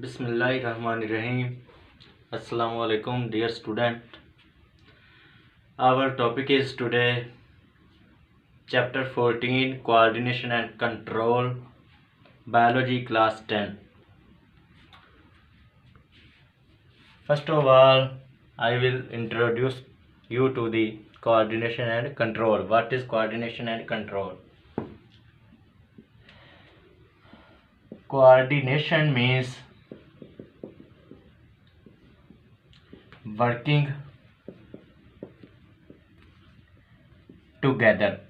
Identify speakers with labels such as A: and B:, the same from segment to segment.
A: Bismillahirrahmanirrahim. Assalamu alaikum, dear student. Our topic is today chapter 14, Coordination and Control, Biology class 10. First of all, I will introduce you to the coordination and control. What is coordination and control? Coordination means working together.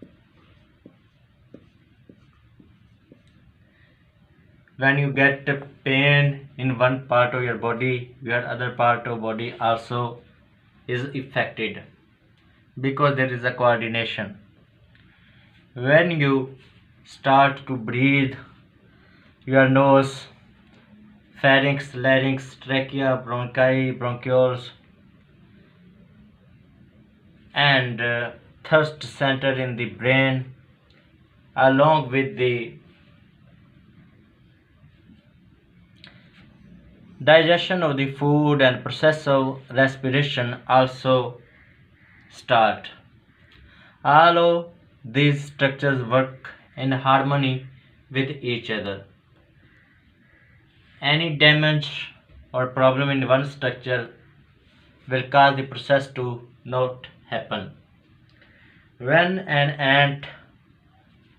A: When you get pain in one part of your body, your other part of body also is affected because there is a coordination. When you start to breathe, your nose, pharynx, larynx, trachea, bronchi, bronchioles, and thirst center in the brain, along with the digestion of the food and process of respiration also start. All of these structures work in harmony with each other. Any damage or problem in one structure will cause the process to not happen. When an ant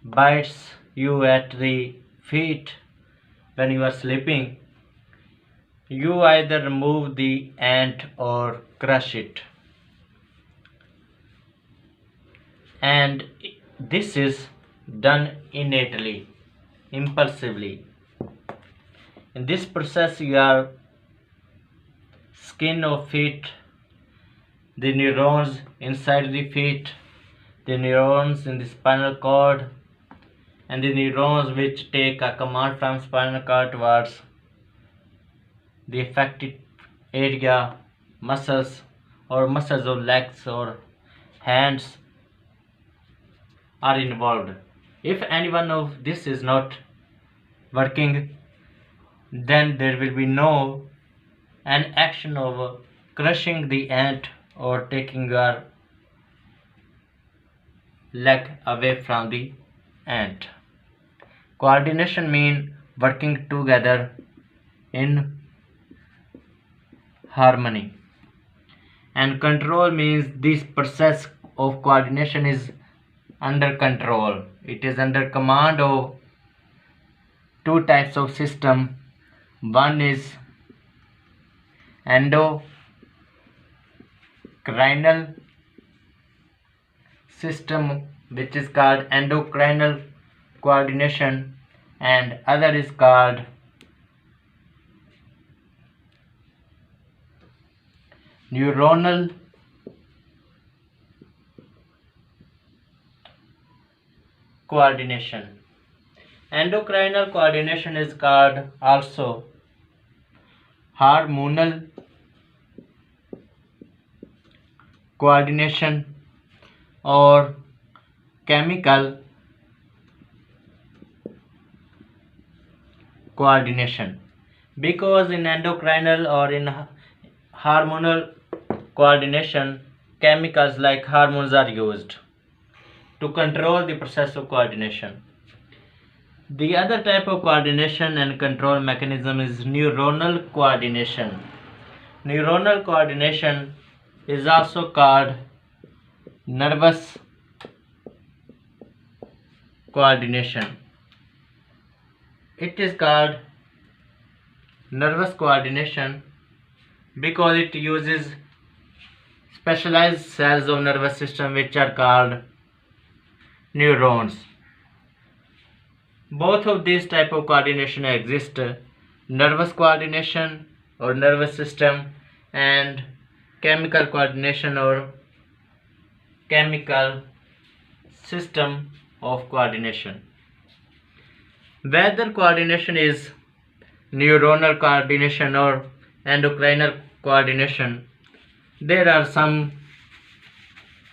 A: bites you at the feet when you are sleeping, you either remove the ant or crush it. And this is done innately, impulsively. In this process, your skin of feet, the neurons inside the feet, the neurons in the spinal cord, and the neurons which take a command from spinal cord towards the affected area, muscles or muscles of legs or hands are involved. If any one of this is not working, then there will be no an action of crushing the ant or taking your leg away from the ant. Coordination means working together in harmony, and control means this process of coordination is under control. It is under command of two types of system. One is endocrinal system, which is called endocrinal coordination, and other is called neuronal coordination. Endocrinal coordination is called also hormonal coordination or chemical coordination, because in endocrinal or in hormonal coordination, chemicals like hormones are used to control the process of coordination. The other type of coordination and control mechanism is neuronal coordination. Neuronal coordination is also called nervous coordination. It is called nervous coordination because it uses specialized cells of nervous system which are called neurons. Both of these type of coordination exist: nervous coordination or nervous system and chemical coordination or chemical system of coordination. Whether coordination is neuronal coordination or endocrinal coordination, there are some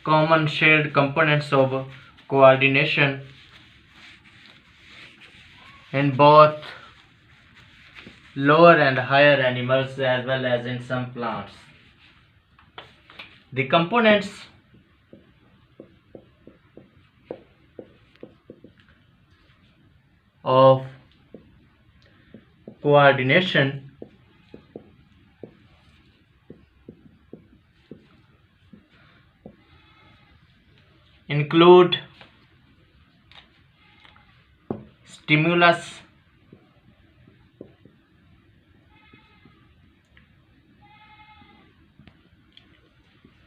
A: common shared components of coordination in both lower and higher animals as well as in some plants. The components of coordination include stimulus,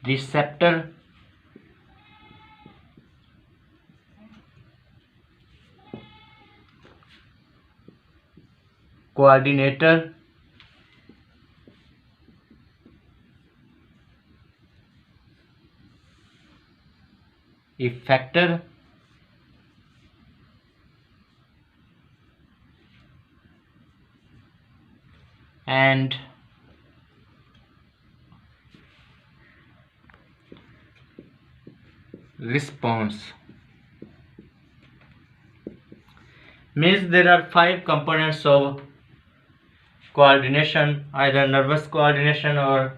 A: receptor, coordinator, effector, and response. Means there are 5 components of coordination, either nervous coordination or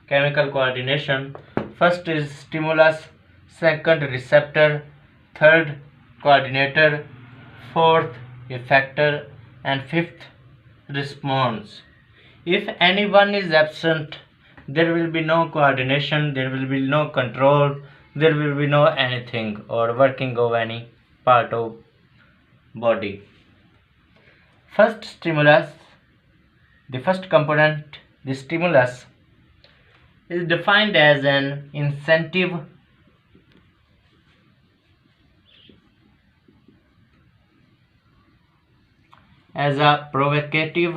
A: chemical coordination. First is stimulus, second receptor, third coordinator, fourth effector, and fifth response. If anyone is absent, there will be no coordination, there will be no control, there will be no anything or working of any part of body. First stimulus, the first component, the stimulus, is defined as an incentive as a provocative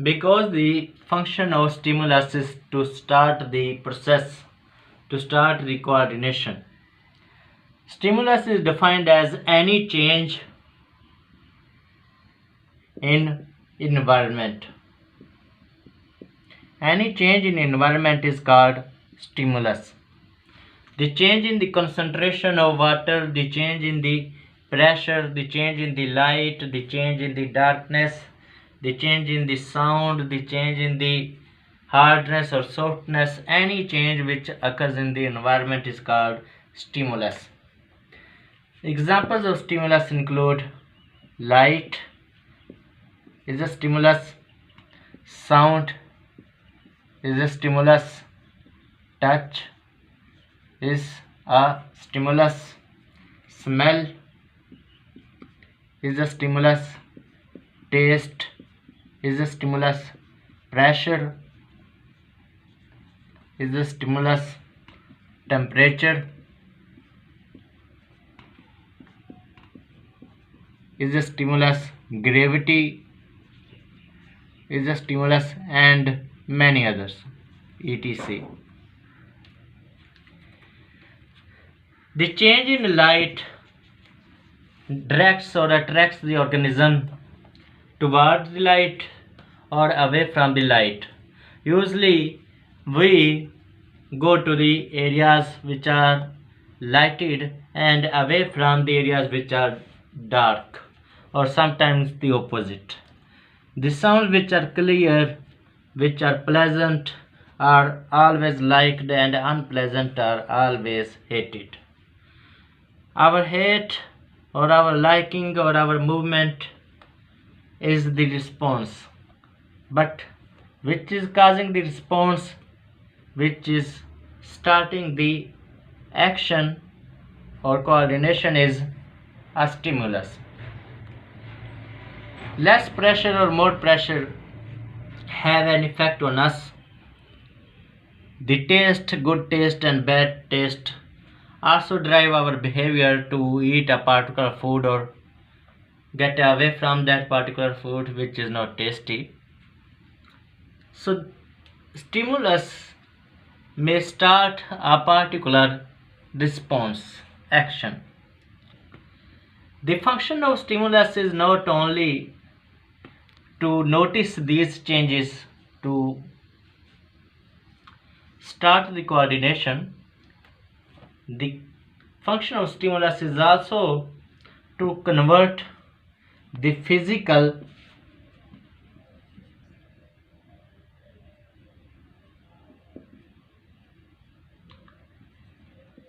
A: because the function of stimulus is to start the process, to start the coordination. Stimulus is defined as any change in environment. Any change in environment is called stimulus. The change in the concentration of water, the change in the pressure, the change in the light, the change in the darkness, the change in the sound, the change in the hardness or softness, any change which occurs in the environment is called stimulus. Examples of stimulus include light is a stimulus, sound is a stimulus, touch is a stimulus, smell is a stimulus, taste is a stimulus, pressure is a stimulus, temperature is a stimulus, gravity is a stimulus, and many others, etc. The change in light directs or attracts the organism towards the light or away from the light. Usually we go to the areas which are lighted and away from the areas which are dark, or sometimes the opposite. The sounds which are clear, which are pleasant, are always liked, and unpleasant are always hated. Our hate or our liking or our movement is the response, but which is causing the response, which is starting the action or coordination, is a stimulus. Less pressure or more pressure have an effect on us. The taste, good taste and bad taste, also drive our behavior to eat a particular food or get away from that particular food which is not tasty. So stimulus may start a particular response, action. The function of stimulus is not only To notice these changes, to start the coordination, the function of stimulus is also to convert the physical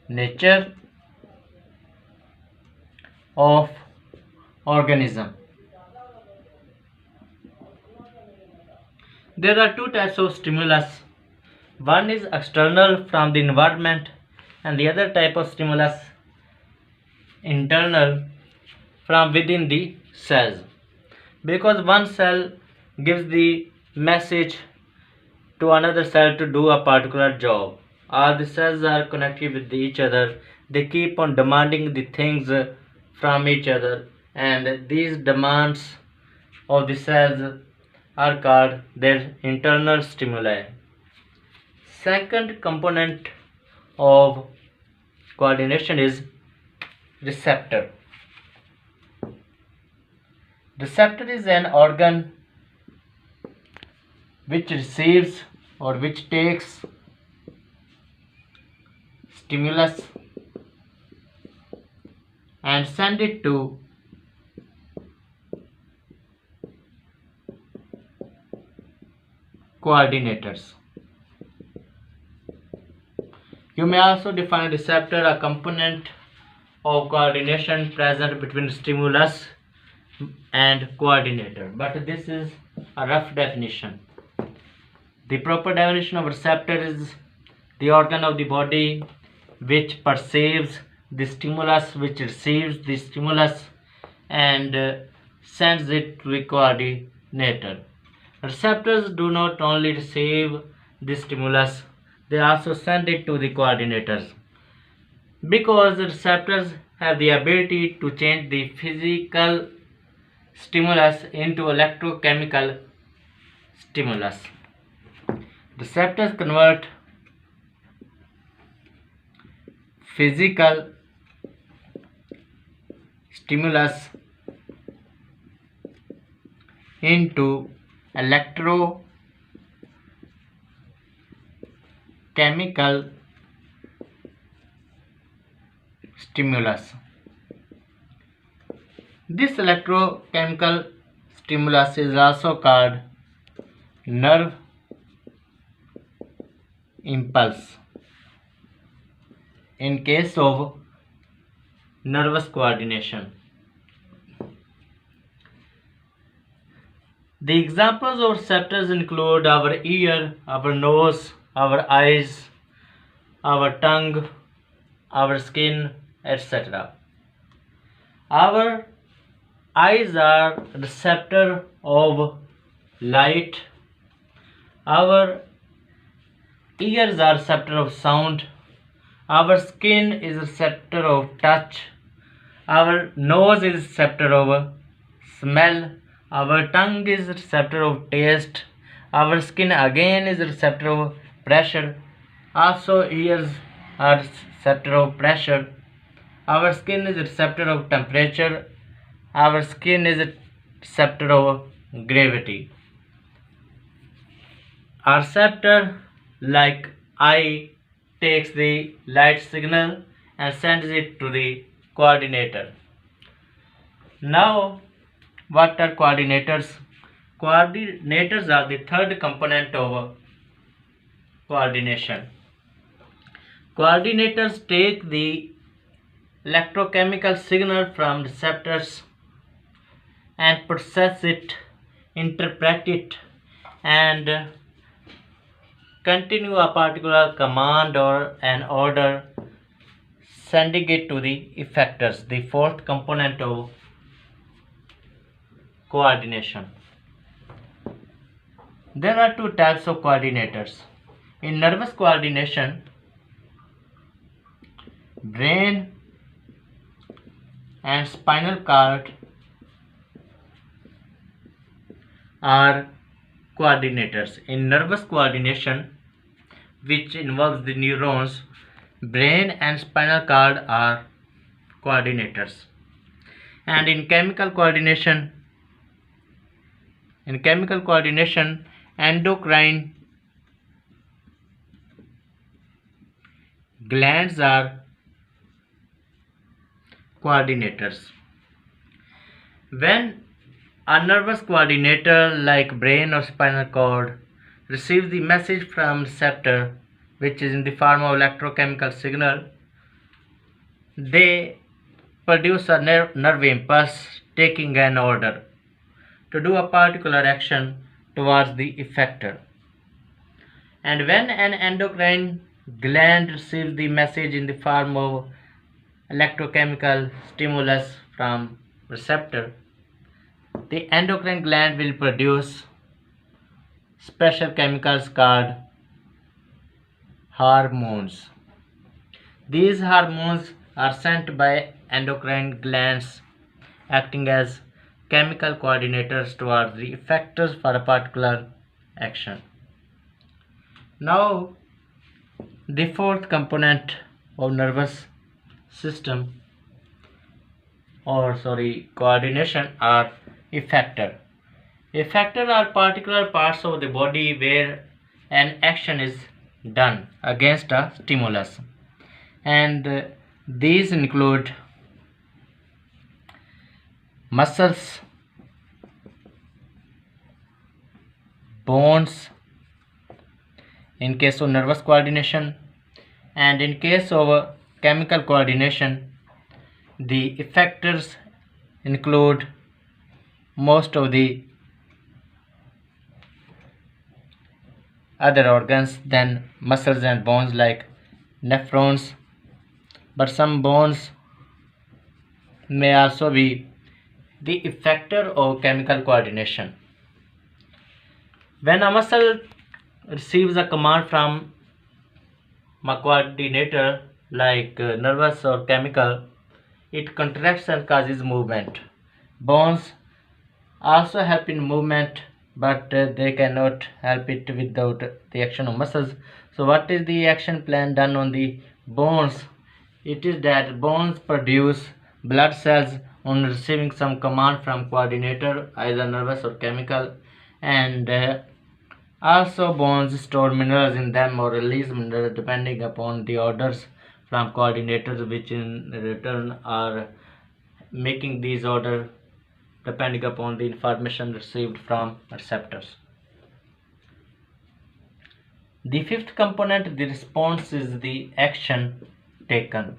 A: nature of organism. There are two types of stimulus. One is external from the environment and the other type of stimulus internal from within the cells. Because one cell gives the message to another cell to do a particular job. All the cells are connected with each other. They keep on demanding the things from each other, and these demands of the cells are called their internal stimuli. Second component of coordination is receptor. Receptor is an organ which receives or which takes stimulus and send it to coordinators. You may also define receptor a component of coordination present between stimulus and coordinator, but this is a rough definition. The proper definition of receptor is the organ of the body which perceives the stimulus, which receives the stimulus and sends it to the coordinator. Receptors do not only receive the stimulus, they also send it to the coordinators, because receptors have the ability to change the physical stimulus into electrochemical stimulus. Receptors convert physical stimulus into electrochemical stimulus. This electrochemical stimulus is also called nerve impulse in case of nervous coordination. The examples of receptors include our ear, our nose, our eyes, our tongue, our skin, etc. Our eyes are receptor of light. Our ears are receptor of sound. Our skin is receptor of touch. Our nose is receptor of smell. Our tongue is receptor of taste. Our skin again is receptor of pressure. Also ears are receptor of pressure. Our skin is receptor of temperature. Our skin is a receptor of gravity. Our receptor, like eye, takes the light signal and sends it to the coordinator. Now, what are coordinators? Coordinators are the third component of coordination. Coordinators take the electrochemical signal from receptors and process it, interpret it, and continue a particular command or an order, sending it to the effectors, the fourth component of coordination. There are two types of coordinators. In nervous coordination, brain and spinal cord are coordinators. In nervous coordination, which involves the neurons, brain and spinal cord are coordinators. And in chemical coordination, In chemical coordination, endocrine glands are coordinators. When a nervous coordinator like brain or spinal cord receives the message from receptor, which is in the form of electrochemical signal, they produce a nerve impulse taking an order to do a particular action towards the effector. And when an endocrine gland receives the message in the form of electrochemical stimulus from receptor, the endocrine gland will produce special chemicals called hormones. These hormones are sent by endocrine glands acting as chemical coordinators towards the effectors for a particular action. Now, the fourth component of nervous system coordination are effector. Effector are particular parts of the body where an action is done against a stimulus, and these include muscles, bones in case of nervous coordination, and in case of chemical coordination, the effectors include most of the other organs than muscles and bones like nephrons, but some bones may also be the effector of chemical coordination. When a muscle receives a command from a coordinator like nervous or chemical, it contracts and causes movement. Bones also help in movement, but they cannot help it without the action of muscles. So what is the action plan done on the bones? It is that bones produce blood cells on receiving some command from coordinator, either nervous or chemical, and also bones store minerals in them or release minerals depending upon the orders from coordinators, which in return are making these orders depending upon the information received from receptors. The fifth component, the response, is the action taken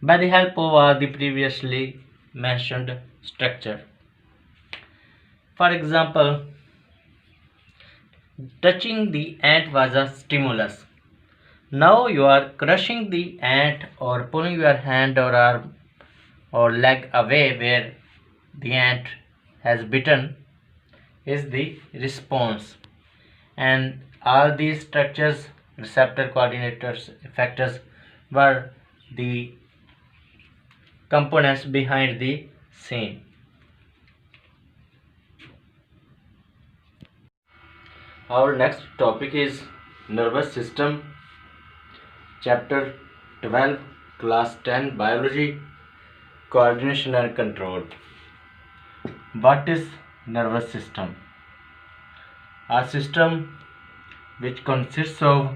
A: by the help of the previously mentioned structure. For example, touching the ant was a stimulus. Now you are crushing the ant or pulling your hand or arm or leg away where the ant has bitten is the response. And all these structures, receptor, coordinators, effectors, were the components behind the scene. Our next topic is nervous system, chapter 12, class 10, biology, coordination and control. What is nervous system? A system which consists of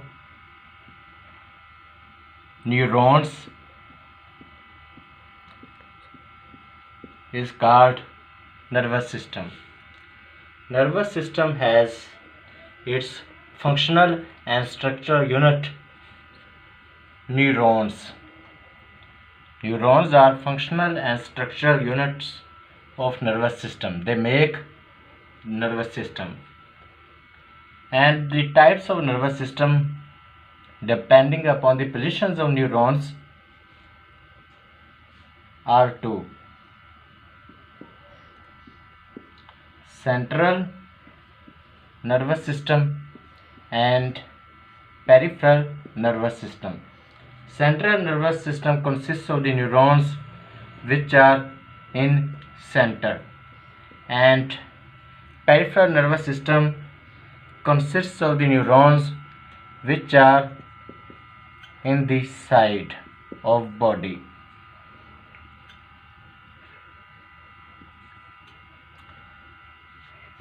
A: neurons is called nervous system. Nervous system has its functional and structural unit, neurons. Neurons are functional and structural units of nervous system. They make nervous system. And the types of nervous system depending upon the positions of neurons are two: central nervous system and peripheral nervous system. Central nervous system consists of the neurons which are in center, and peripheral nervous system consists of the neurons which are in the side of body.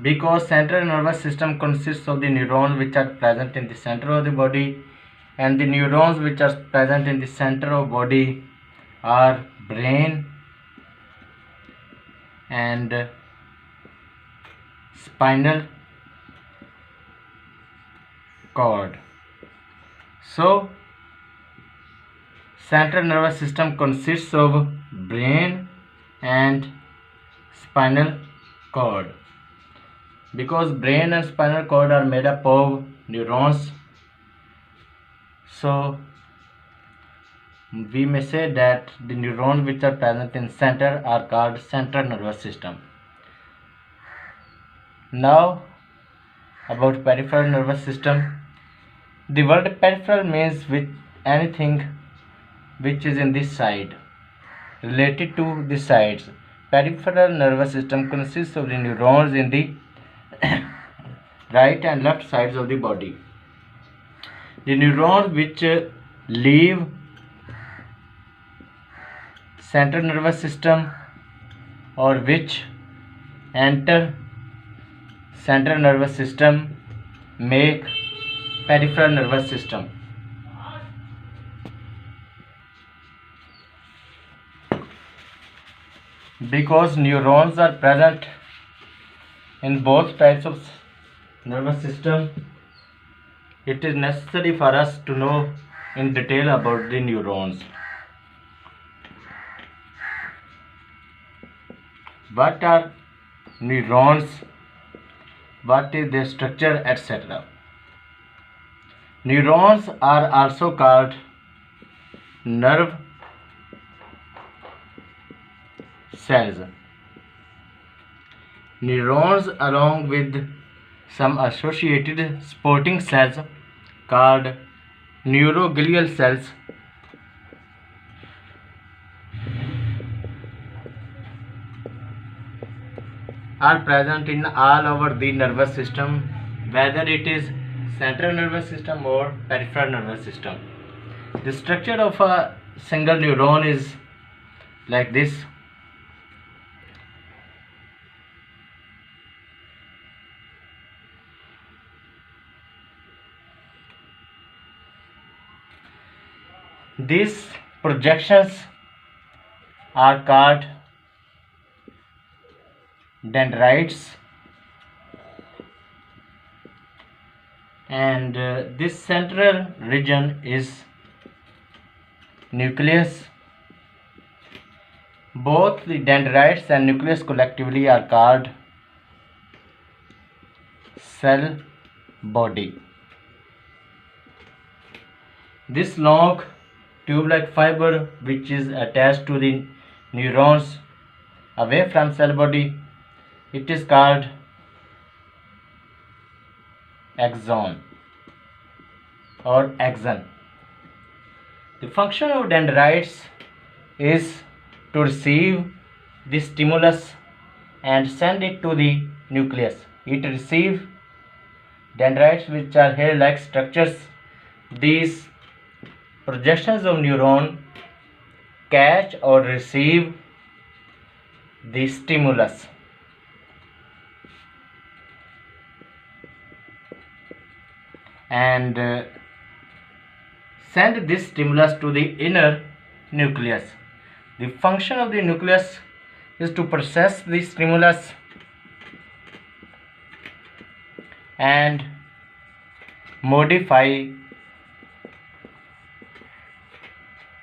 A: Because central nervous system consists of the neurons which are present in the center of the body, and the neurons which are present in the center of body are brain and spinal cord. So central nervous system consists of brain and spinal cord. Because brain and spinal cord are made up of neurons, so we may say that the neurons which are present in center are called central nervous system. Now about peripheral nervous system. The word peripheral means with anything which is in this side, related to the sides. Peripheral nervous system consists of the neurons in the right and left sides of the body. The neurons which leave central nervous system or which enter central nervous system make peripheral nervous system. Because neurons are present in both types of nervous system, it is necessary for us to know in detail about the neurons. What are neurons? What is their structure, etc. Neurons are also called nerve cells. Neurons along with some associated supporting cells called neuroglial cells are present in all over the nervous system, whether it is central nervous system or peripheral nervous system. The structure of a single neuron is like this. These projections are called dendrites, and this central region is nucleus. Both the dendrites and nucleus collectively are called cell body. This long tube-like fiber which is attached to the neurons away from cell body, it is called axon or axon. The function of dendrites is to receive the stimulus and send it to the nucleus. It receives dendrites which are hair-like structures. These projections of neuron catch or receive the stimulus and send this stimulus to the inner nucleus. The function of the nucleus is to process the stimulus and modify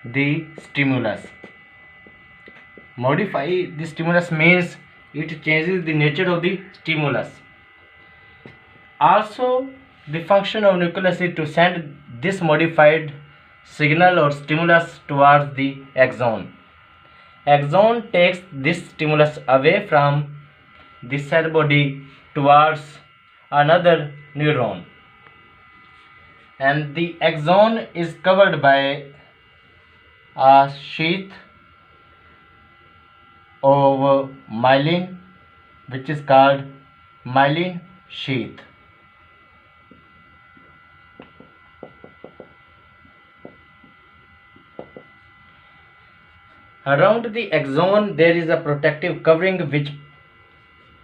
A: the stimulus. Modify the stimulus means it changes the nature of the stimulus. Also, the function of nucleus is to send this modified signal or stimulus towards the axon. Axon takes this stimulus away from the cell body towards another neuron, and the axon is covered by a sheath of myelin which is called myelin sheath. Around the axon there is a protective covering which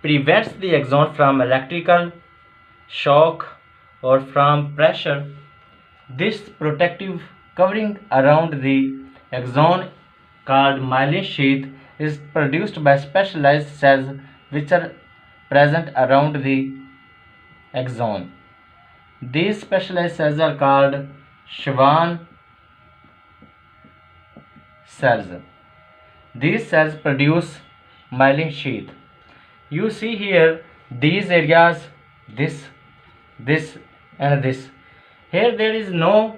A: prevents the axon from electrical shock or from pressure. This protective covering around the axon, called myelin sheath, is produced by specialized cells which are present around the axon. These specialized cells are called Schwann cells. These cells produce myelin sheath. You see here these areas, this and this. Here there is no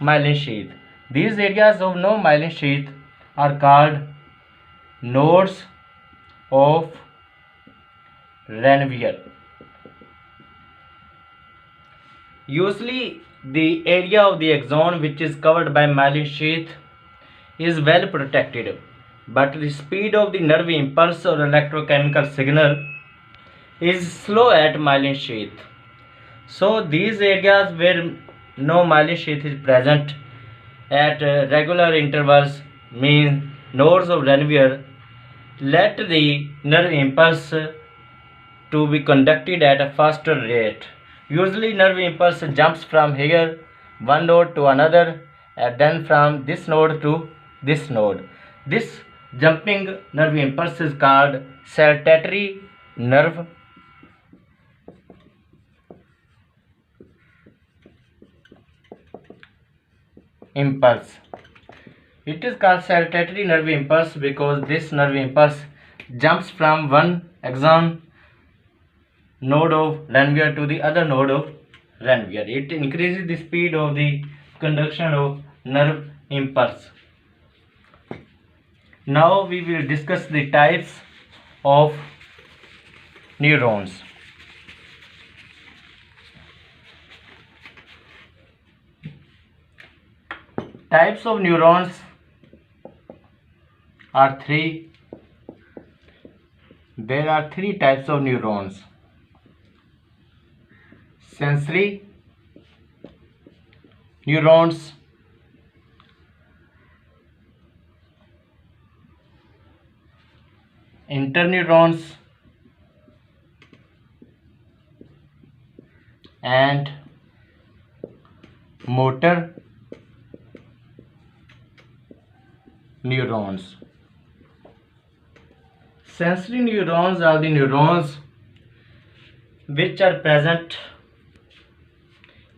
A: myelin sheath. These areas of no myelin sheath are called nodes of Ranvier. Usually the area of the axon which is covered by myelin sheath is well protected, but the speed of the nerve impulse or electrochemical signal is slow at myelin sheath. So these areas where no myelin sheath is present at regular intervals, mean nodes of Ranvier, let the nerve impulse to be conducted at a faster rate. Usually nerve impulse jumps from here one node to another and then from this node to this node. This jumping nerve impulse is called saltatory nerve impulse. It is called saltatory nerve impulse because this nerve impulse jumps from one axon node of Ranvier to the other node of Ranvier. It increases the speed of the conduction of nerve impulse. Now we will discuss the types of neurons. Types of neurons are three. There are three types of neurons: sensory neurons, interneurons, and motor neurons. Sensory neurons are the neurons which are present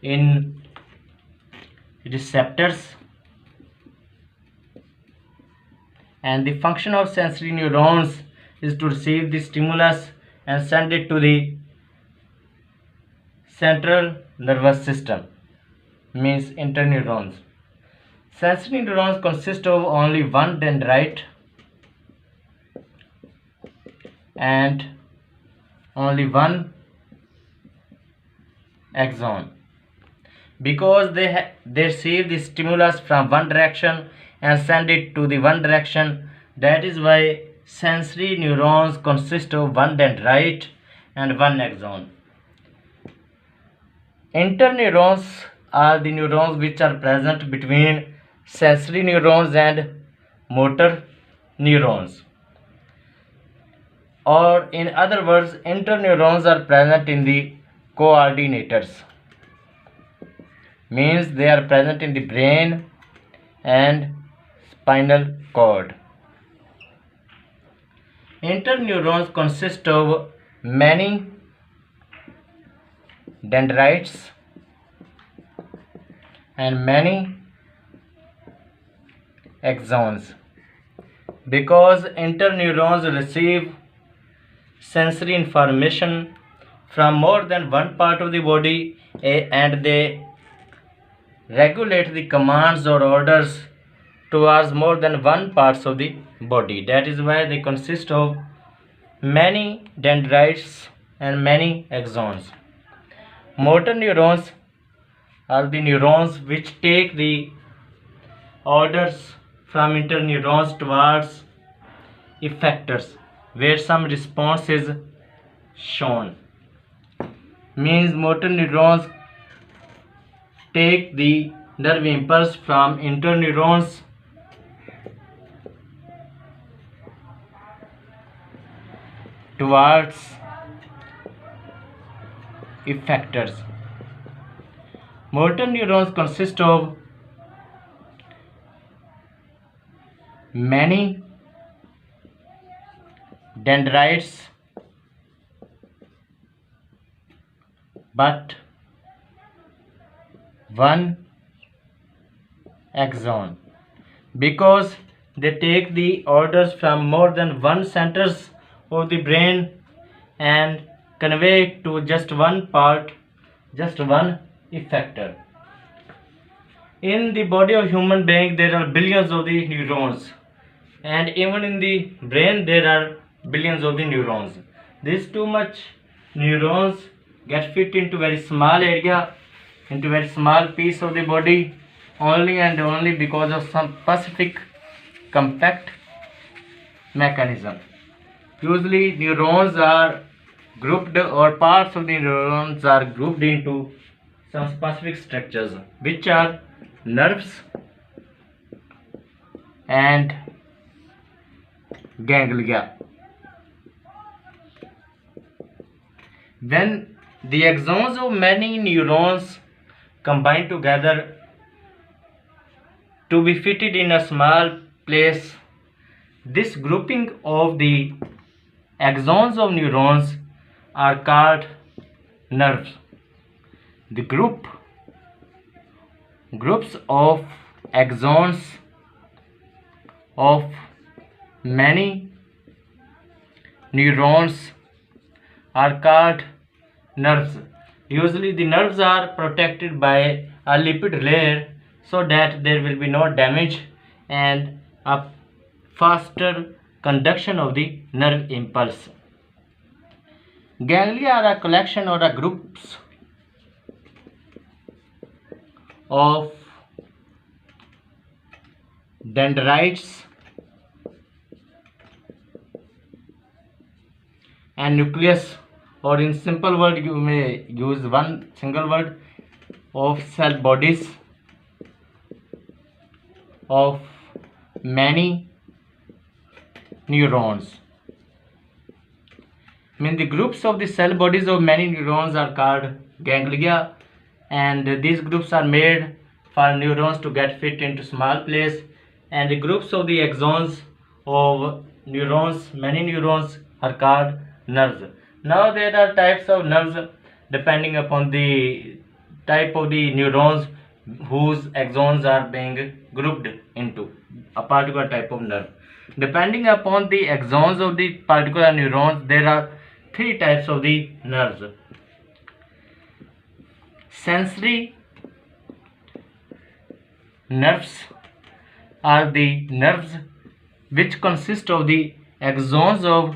A: in receptors, and the function of sensory neurons is to receive the stimulus and send it to the central nervous system, means interneurons. Sensory neurons consist of only one dendrite and only one axon. Because they receive the stimulus from one direction and send it to the one direction, that is why sensory neurons consist of one dendrite and one axon. Interneurons are the neurons which are present between sensory neurons and motor neurons. Or in other words, interneurons are present in the coordinators, means they are present in the brain and spinal cord. Interneurons consist of many dendrites and many axons. Because interneurons receive sensory information from more than one part of the body and they regulate the commands or orders towards more than one parts of the body. That is why they consist of many dendrites and many axons. Motor neurons are the neurons which take the orders from interneurons towards effectors, where some response is shown. Means motor neurons take the nerve impulse from interneurons towards effectors. Motor neurons consist of many dendrites but one axon, because they take the orders from more than one centers of the brain and convey it to just one part, just one effector. In the body of human being there are billions of the neurons, and even in the brain there are billions of the neurons. These too much neurons get fit into very small area, into very small piece of the body, only and only because of some specific compact mechanism. Usually neurons are grouped, or parts of the neurons are grouped into some specific structures, which are nerves and ganglia. When the axons of many neurons combine together to be fitted in a small place, this grouping of the axons of neurons are called nerves. The groups of axons of many neurons are called nerves. Usually the nerves are protected by a lipid layer so that there will be no damage and a faster conduction of the nerve impulse. Ganglia are a collection or a groups of dendrites and nucleus, or in simple word you may use one single word, of cell bodies of many neurons. The groups of the cell bodies of many neurons are called ganglia, and these groups are made for neurons to get fit into small place, and the groups of the axons of neurons, many neurons, are called nerves. Now there are types of nerves depending upon the type of the neurons whose axons are being grouped into a particular type of nerve. Depending upon the axons of the particular neurons, there are three types of the nerves. Sensory nerves are the nerves which consist of the axons of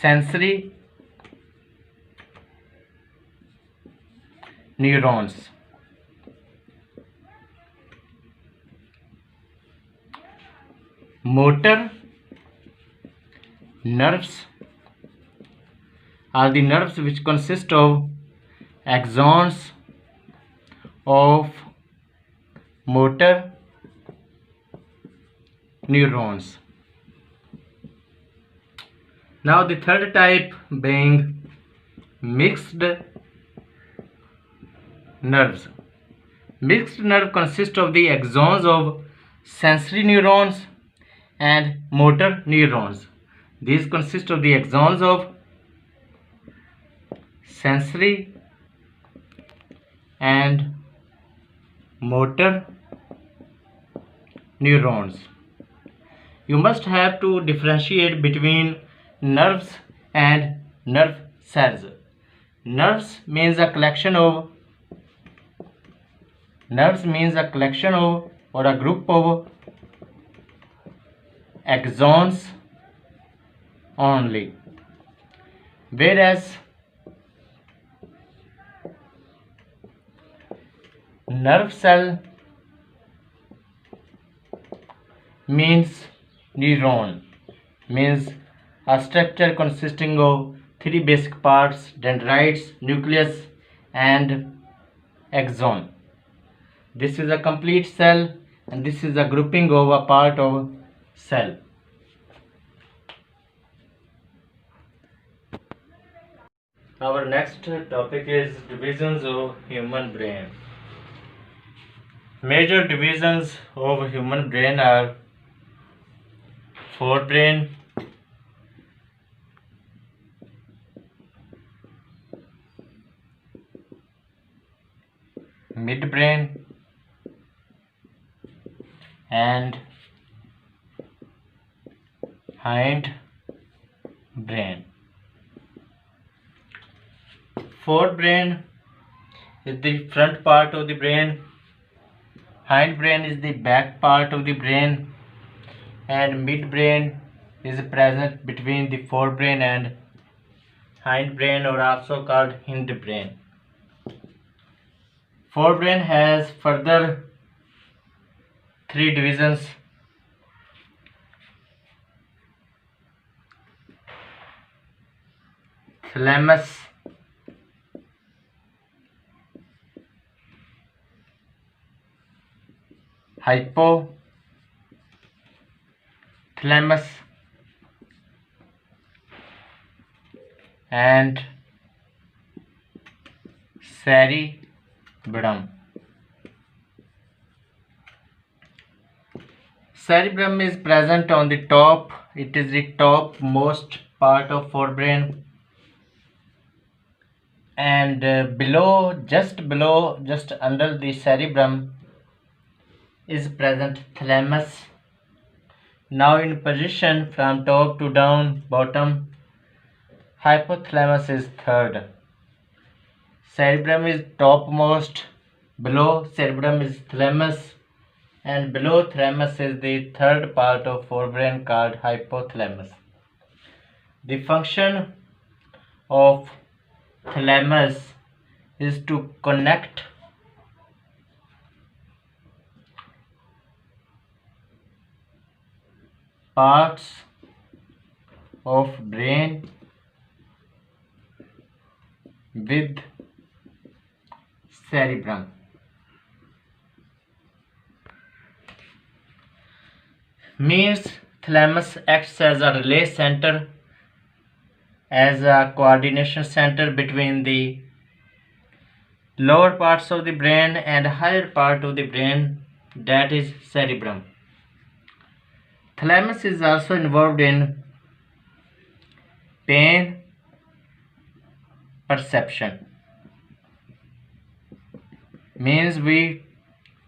A: sensory neurons. Motor nerves are the nerves which consist of axons of motor neurons. Now the third type being mixed nerves. Mixed nerve consists of the axons of sensory neurons and motor neurons. These consist of the axons of sensory and motor neurons. You must have to differentiate between nerves and nerve cells. Nerves means a collection of or a group of axons only, whereas nerve cell means neuron, means a structure consisting of three basic parts: dendrites, nucleus and axon. This is a complete cell and this is a grouping of a part of cell. Our next topic is divisions of human brain. Major divisions of human brain are forebrain, midbrain, and hindbrain. Forebrain is the front part of the brain, hindbrain is the back part of the brain, and midbrain is present between the forebrain and hindbrain, or also called hindbrain. Forebrain has further three divisions: thalamus, hypothalamus, and cerebrum. Cerebrum is present on the top. It is the topmost part of forebrain, and just under the cerebrum is present thalamus. Now in position from top to down, bottom, hypothalamus is third. Cerebrum is topmost, below cerebrum is thalamus, and below thalamus is the third part of forebrain called hypothalamus. The function of thalamus is to connect parts of brain with cerebrum. Means thalamus acts as a relay center, as a coordination center between the lower parts of the brain and higher part of the brain, that is cerebrum. Thalamus is also involved in pain perception. Means we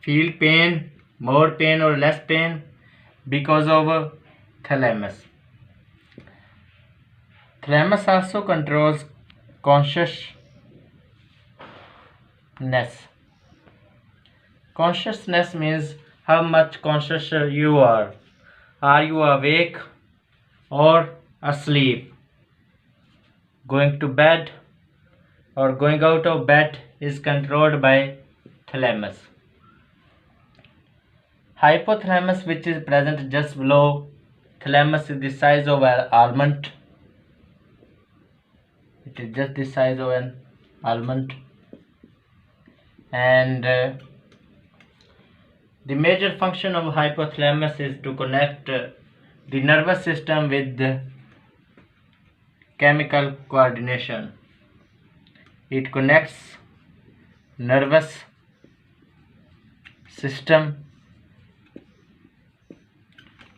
A: feel pain, more pain or less pain, because of thalamus. Thalamus also controls consciousness. Consciousness means how much conscious you are. Are you awake or asleep? Going to bed or going out of bed is controlled by thalamus. Hypothalamus, which is present just below thalamus, is the size of an almond. It is just the size of an almond, and the major function of hypothalamus is to connect the nervous system with the chemical coordination. It connects nervous system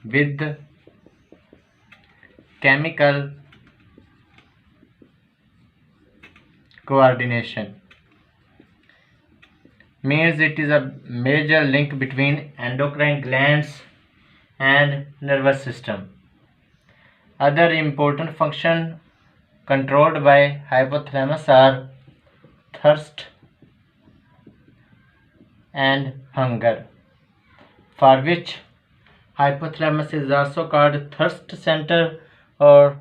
A: with chemical coordination. Means it is a major link between endocrine glands and nervous system. Other important functions controlled by hypothalamus are thirst and hunger, for which hypothalamus is also called thirst center or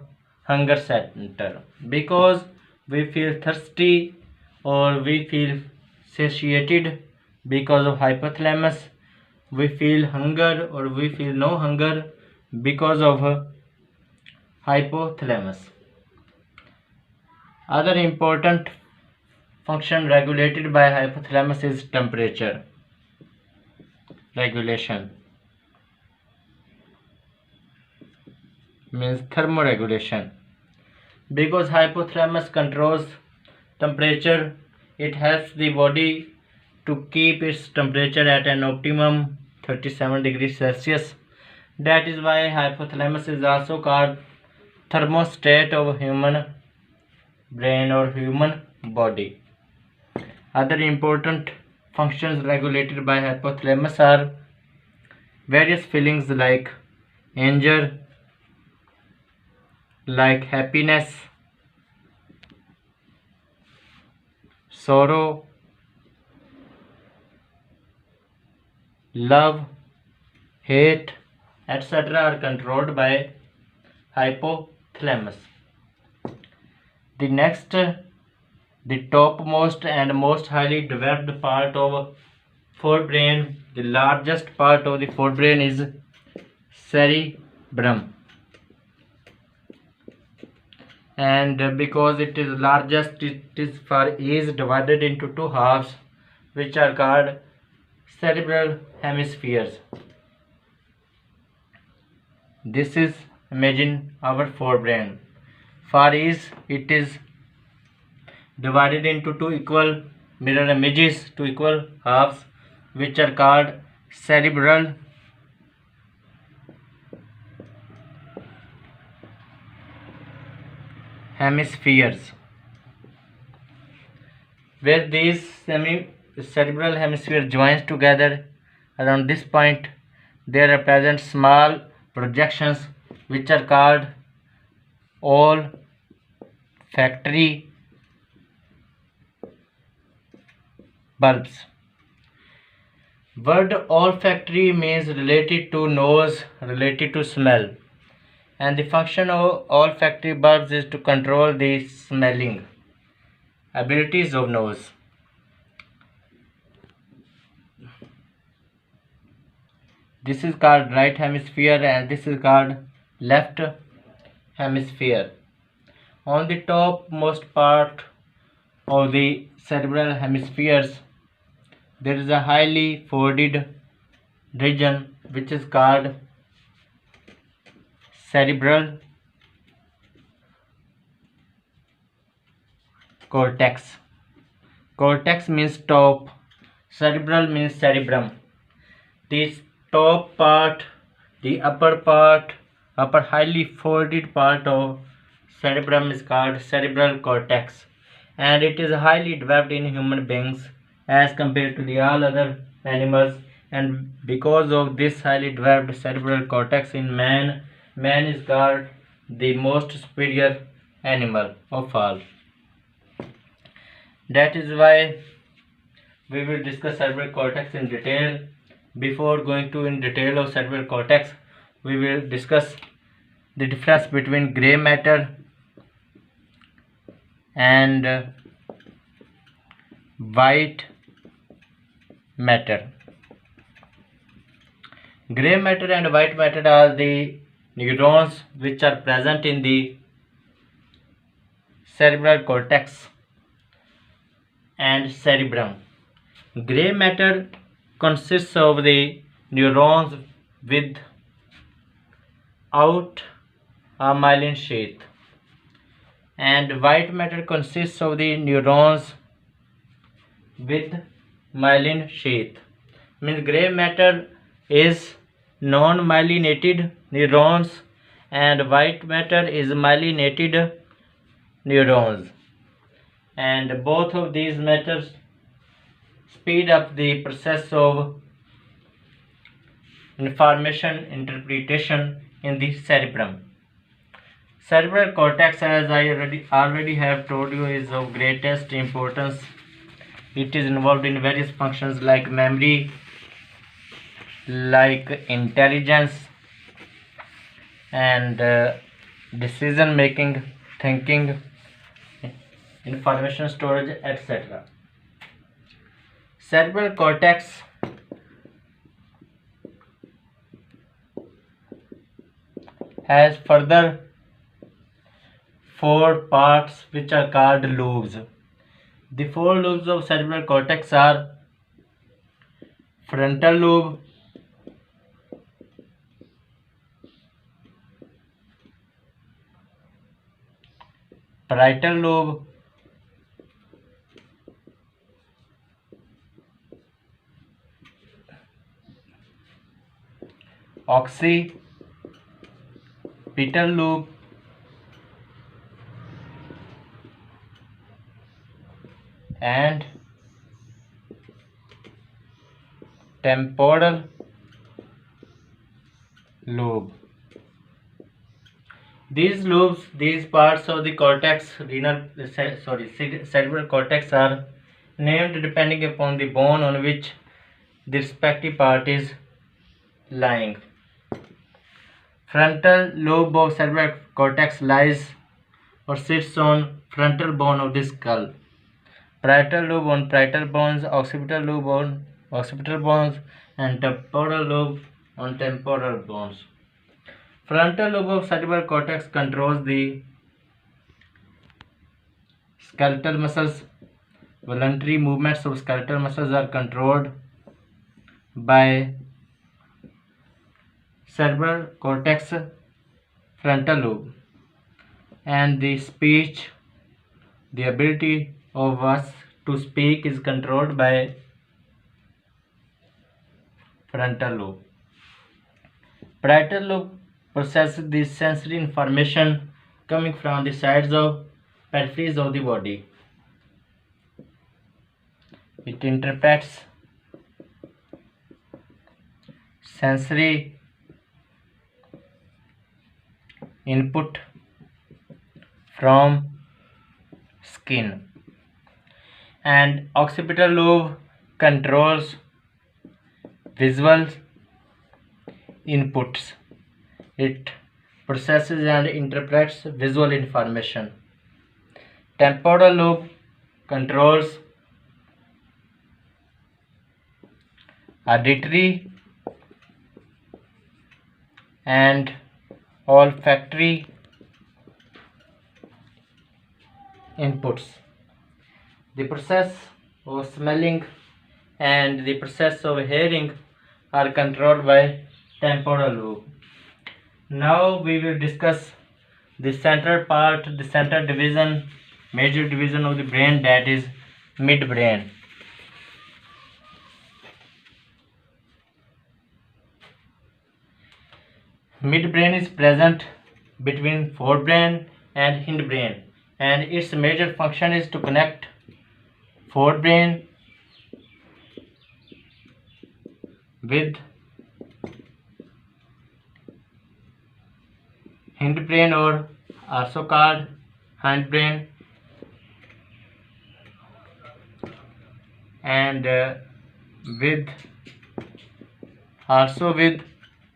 A: hunger center, because we feel thirsty or we feel satiated because of hypothalamus. We feel hunger or we feel no hunger because of hypothalamus. Other important function regulated by hypothalamus is temperature regulation. Means thermoregulation, because hypothalamus controls temperature. It helps the body to keep its temperature at an optimum 37 degrees Celsius. That is why hypothalamus is also called thermostat of human brain or human body. Other important functions regulated by hypothalamus are various feelings like anger, like happiness, sorrow, love, hate, etc. are controlled by hypothalamus. The next, the topmost and most highly developed part of forebrain, the largest part of the forebrain is cerebrum. And because it is largest, it is divided into two halves, which are called cerebral hemispheres. This is, imagine our forebrain. For ease, it is divided into two equal mirror images, two equal halves, which are called cerebral hemispheres. Where these cerebral hemisphere joins together around this point, there are present small projections which are called olfactory bulbs. Word olfactory means related to nose, related to smell, and the function of olfactory bulbs is to control the smelling abilities of nose. This is called right hemisphere and this is called left hemisphere. On the topmost part of the cerebral hemispheres, there is a highly folded region which is called cerebral cortex. Cortex means top, cerebral means cerebrum. This top part, the upper highly folded part of cerebrum is called cerebral cortex, and it is highly developed in human beings as compared to the all other animals. And because of this highly developed cerebral cortex in man, man is called the most superior animal of all. That is why we will discuss cerebral cortex in detail. Before going to in detail of cerebral cortex, we will discuss the difference between gray matter and white matter. Gray matter and white matter are the neurons which are present in the cerebral cortex and cerebrum. Gray matter consists of the neurons without a myelin sheath, and white matter consists of the neurons with myelin sheath. Means gray matter is non-myelinated neurons and white matter is myelinated neurons, and both of these matters speed up the process of information interpretation in the cerebrum. Cerebral cortex, as I already have told you, is of greatest importance. It is involved in various functions like memory, like intelligence, and decision making, thinking, information storage, etc. Cerebral cortex has further 4 parts which are called lobes. The 4 lobes of cerebral cortex are frontal lobe, parietal lobe, occipital lobe, and temporal lobe. These parts of the cerebral cortex are named depending upon the bone on which the respective part is lying. Frontal lobe of cerebral cortex lies or sits on frontal bone of the skull. Parietal lobe on parietal bones, occipital lobe on occipital bones, and temporal lobe on temporal bones. Frontal lobe of cerebral cortex controls the skeletal muscles. Voluntary movements of skeletal muscles are controlled by cerebral cortex frontal lobe, and the speech, the ability of us to speak, is controlled by frontal lobe. Parietal lobe processes the sensory information coming from the sides of peripheries of the body. It interprets sensory input from skin, and occipital lobe controls visual inputs. It processes and interprets visual information. Temporal lobe controls auditory and olfactory inputs. The process of smelling and the process of hearing are controlled by temporal lobe. Now we will discuss the central part, the central division, major division of the brain, that is midbrain. Midbrain is present between forebrain and hindbrain, and its major function is to connect forebrain with hindbrain, or also called hindbrain, and with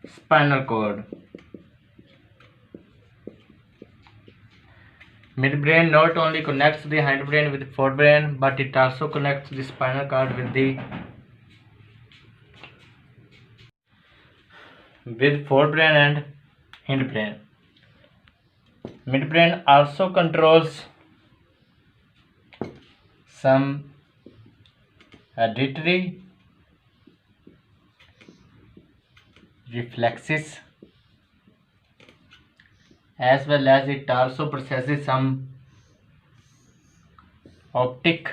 A: spinal cord. Midbrain not only connects the hindbrain with forebrain, but it also connects the spinal cord with forebrain and hindbrain. Midbrain also controls some auditory reflexes, as well as it also processes some optic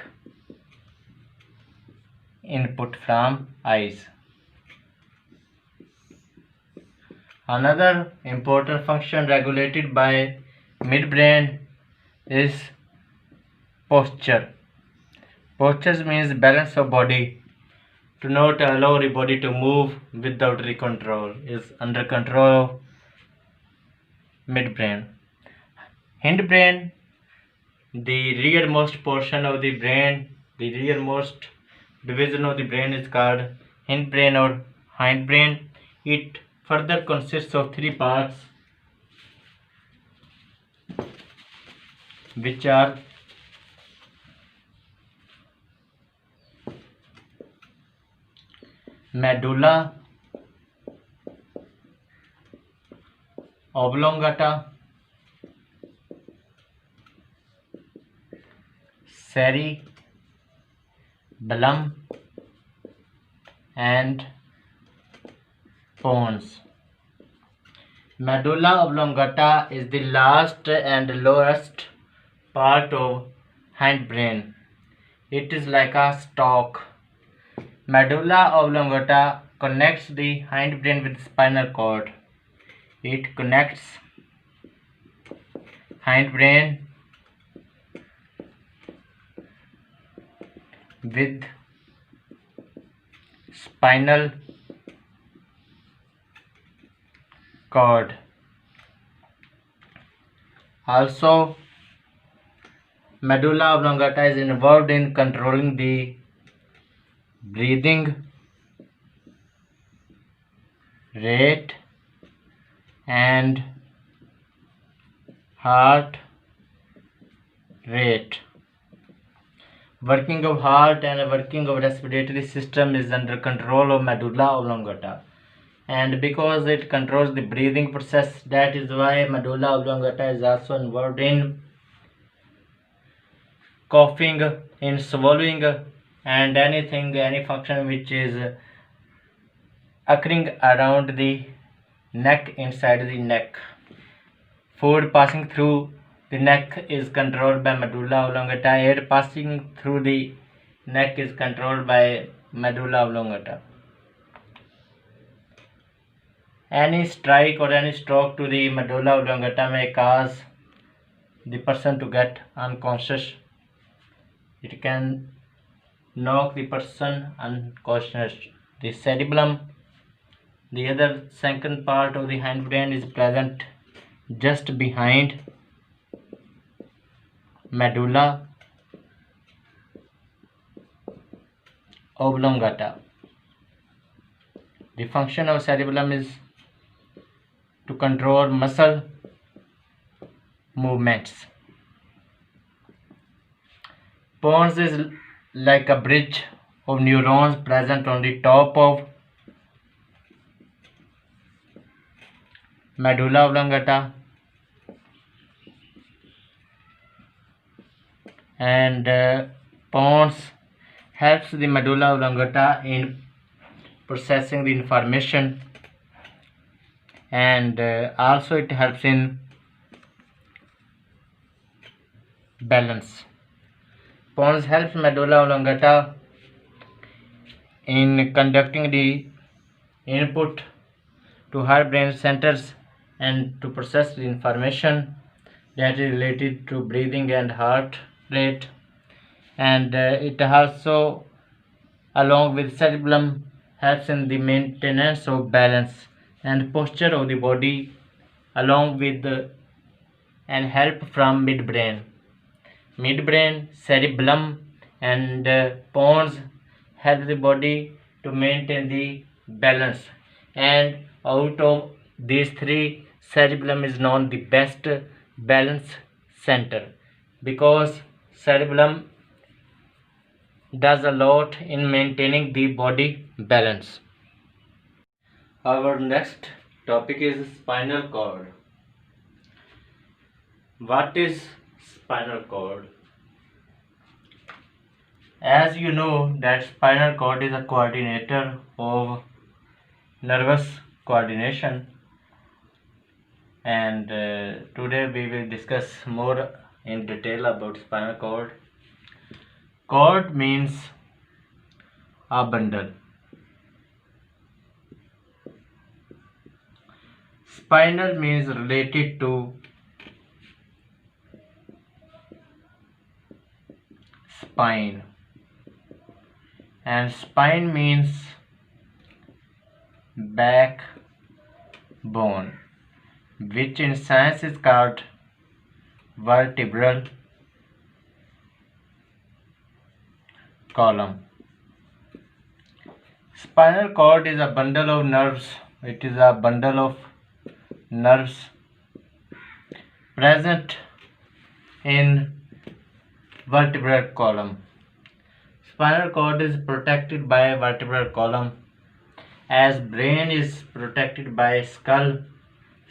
A: input from eyes. Another important function regulated by midbrain is posture. Posture means balance of body. To not allow the body to move without the control is under control of midbrain. Hindbrain, the rearmost portion of the brain, the rearmost division of the brain, is called hindbrain or hindbrain. It further consists of three parts, which are medulla oblongata, cerebellum, and pons. Medulla oblongata is the last and lowest part of hindbrain. It is like a stalk. Medulla oblongata connects the hindbrain with spinal cord. It connects hindbrain with spinal cord. Also, medulla oblongata is involved in controlling the breathing rate and heart rate. Working of heart and working of respiratory system is under control of medulla oblongata, and because it controls the breathing process, that is why medulla oblongata is also involved in coughing, in swallowing, and any function which is occurring around the neck, inside the neck. Food passing through the neck is controlled by medulla oblongata. Air passing through the neck is controlled by medulla oblongata. Any strike or any stroke to the medulla oblongata may cause the person to get unconscious. It can knock the person unconscious. The cerebellum, the other second part of the hindbrain, is present just behind medulla oblongata. The function of cerebellum is to control muscle movements. Pons is like a bridge of neurons present on the top of medulla oblongata, and pons helps the medulla oblongata in processing the information, and also it helps in balance. Pons helps medulla oblongata in conducting the input to her brain centers and to process the information that is related to breathing and heart rate, and it also, along with cerebellum, helps in the maintenance of balance and posture of the body, along with and help from midbrain. Midbrain, cerebellum, and pons help the body to maintain the balance, and out of these three, cerebellum is known the best balance center, because cerebellum does a lot in maintaining the body balance. Our next topic is spinal cord. What is spinal cord? As you know that spinal cord is a coordinator of nervous coordination, and today we will discuss more in detail about spinal cord. Cord means a bundle. Spinal means related to spine, and spine means backbone, which in science is called vertebral column. Spinal cord is a bundle of nerves. It is a bundle of nerves present in vertebral column. Spinal cord is protected by vertebral column. As brain is protected by skull,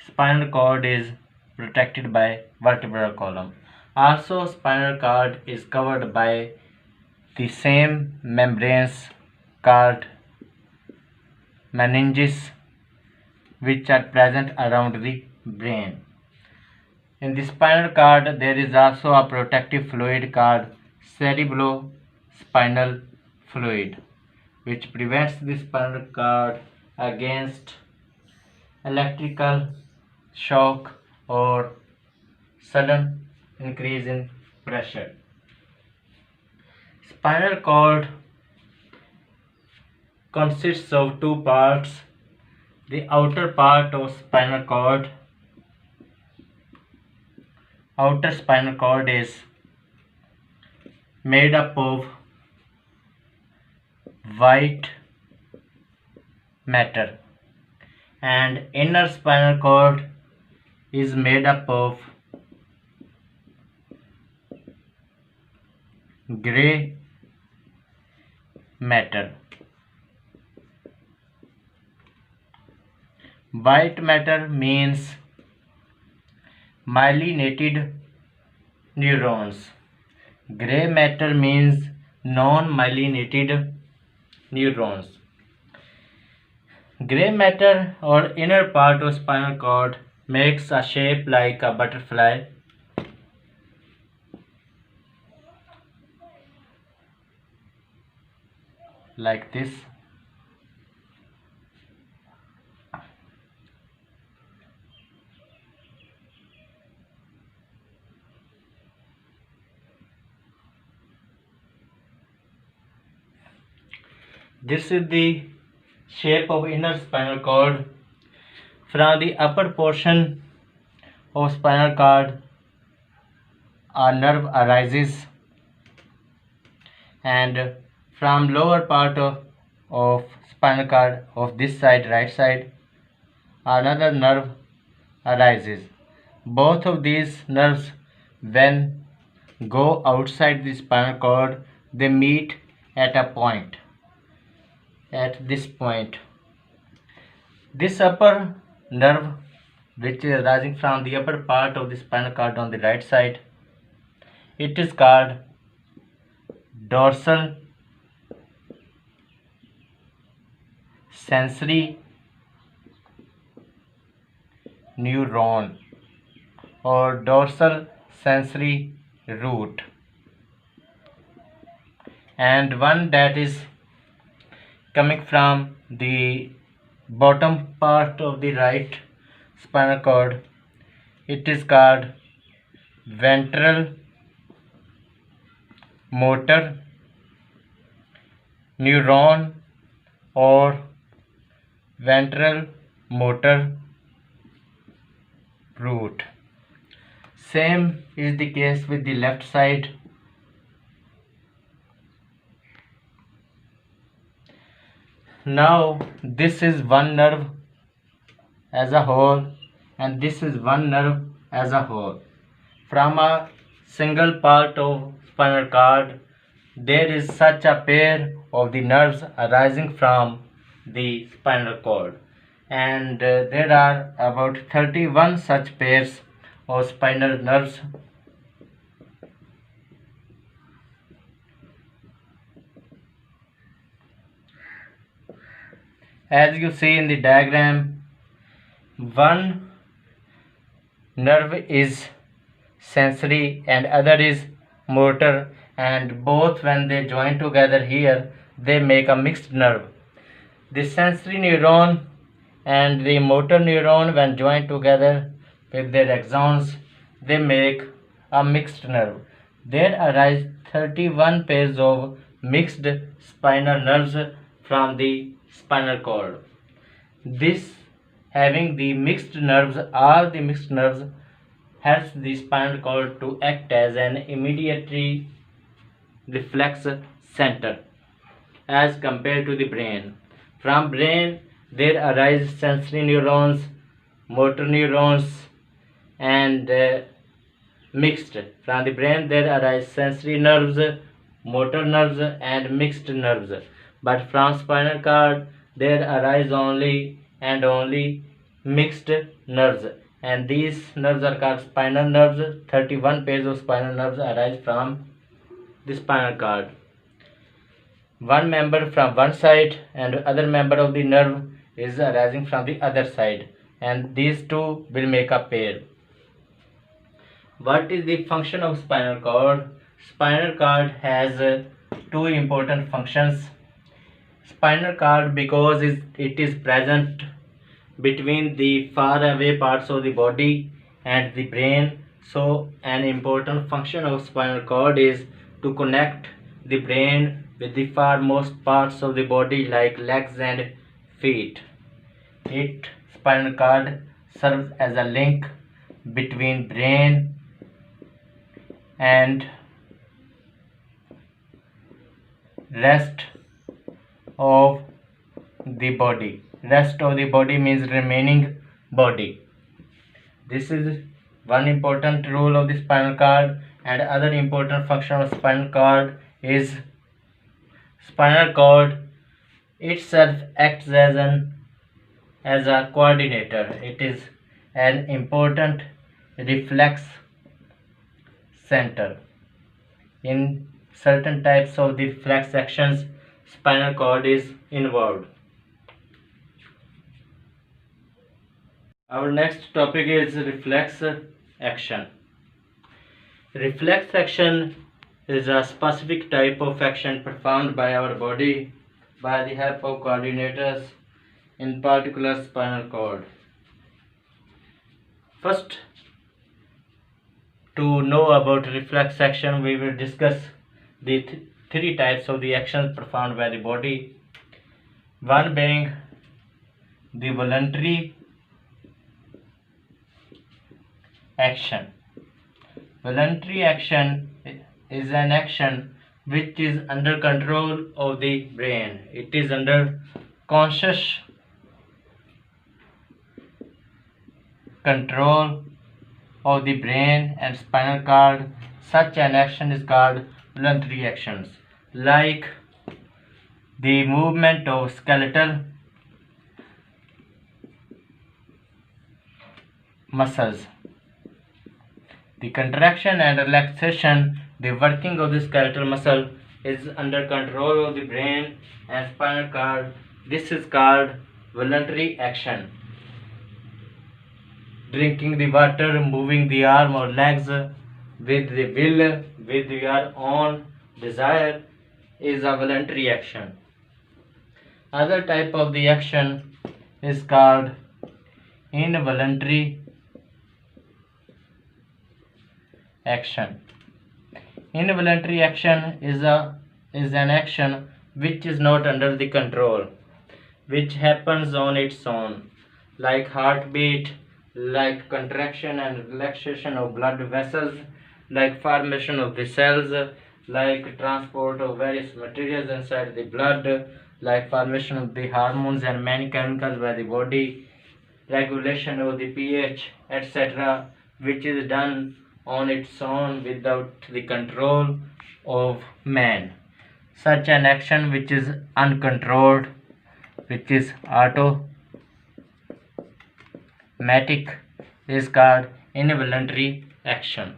A: spinal cord is protected by vertebral column. Also, spinal cord is covered by the same membranes called meninges, which are present around the brain. In the spinal cord, there is also a protective fluid called cerebrospinal fluid. which prevents the spinal cord against electrical shock or sudden increase in pressure. Spinal cord consists of two parts. The outer part of spinal cord, outer spinal cord is made up of white matter, and inner spinal cord is made up of gray matter. White matter means myelinated neurons. Gray matter means non-myelinated neurons. Gray matter or inner part of spinal cord makes a shape like a butterfly. Like this. This is the shape of inner spinal cord. From the upper portion of spinal cord, a nerve arises, and from lower part of spinal cord of this side, right side, another nerve arises. Both of these nerves, when go outside the spinal cord, they meet at a point. At this point, this upper nerve, which is arising from the upper part of the spinal cord on the right side, it is called dorsal sensory neuron or dorsal sensory root, and one that is coming from the bottom part of the right spinal cord, it is called ventral motor neuron or ventral motor root. Same is the case with the left side. Now this is one nerve as a whole, and this is one nerve as a whole. From a single part of spinal cord, there is such a pair of the nerves arising from the spinal cord, and there are about 31 such pairs of spinal nerves. As you see in the diagram, one nerve is sensory and other is motor, and both, when they join together here, they make a mixed nerve. The sensory neuron and the motor neuron, when joined together with their axons, they make a mixed nerve. There arise 31 pairs of mixed spinal nerves from the spinal cord. This, having the mixed nerves, all the mixed nerves, helps the spinal cord to act as an immediate reflex center as compared to the brain. From brain there arise sensory neurons, motor neurons, and mixed. From the brain there arise sensory nerves, motor nerves, and mixed nerves. But from spinal cord there arise only and only mixed nerves, and these nerves are called spinal nerves. 31 pairs of spinal nerves arise from the spinal cord. One member from one side and other member of the nerve is arising from the other side, and these two will make a pair. What is the function of spinal cord? Spinal cord has two important functions. Spinal cord, because it is present between the far away parts of the body and the brain. So an important function of spinal cord is to connect the brain with the farmost parts of the body like legs and feet. Spinal cord serves as a link between brain and rest of the body. Rest of the body means remaining body. This is one important role of the spinal cord, and other important function of spinal cord is spinal cord itself acts as a coordinator. It is an important reflex center. In certain types of the reflex actions, spinal cord is involved. Our next topic is reflex action. Reflex action is a specific type of action performed by our body by the help of coordinators, in particular spinal cord. First, to know about reflex action, we will discuss the three types of the actions performed by the body. One being the voluntary action. Voluntary action is an action which is under control of the brain. It is under conscious control of the brain and spinal cord. Such an action is called voluntary actions, like the movement of skeletal muscles, the contraction and relaxation, the working of the skeletal muscle is under control of the brain and spinal cord. This is called voluntary action. Drinking the water, moving the arm or legs with the will, with your own desire, is a voluntary action. Other type of the action is called involuntary action. Involuntary action is an action which is not under the control, which happens on its own, like heartbeat, like contraction and relaxation of blood vessels, like formation of the cells, like transport of various materials inside the blood, like formation of the hormones and many chemicals by the body, regulation of the pH, etc., which is done on its own without the control of man. Such an action which is uncontrolled, which is automatic, is called involuntary action.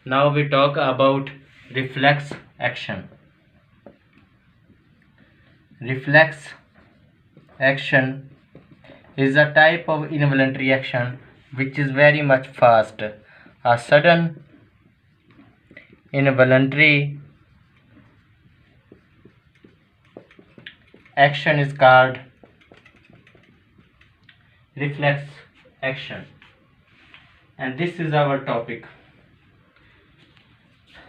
A: Now we talk about reflex action. Reflex action is a type of involuntary action which is very much fast. A sudden involuntary action is called reflex action, and this is our topic.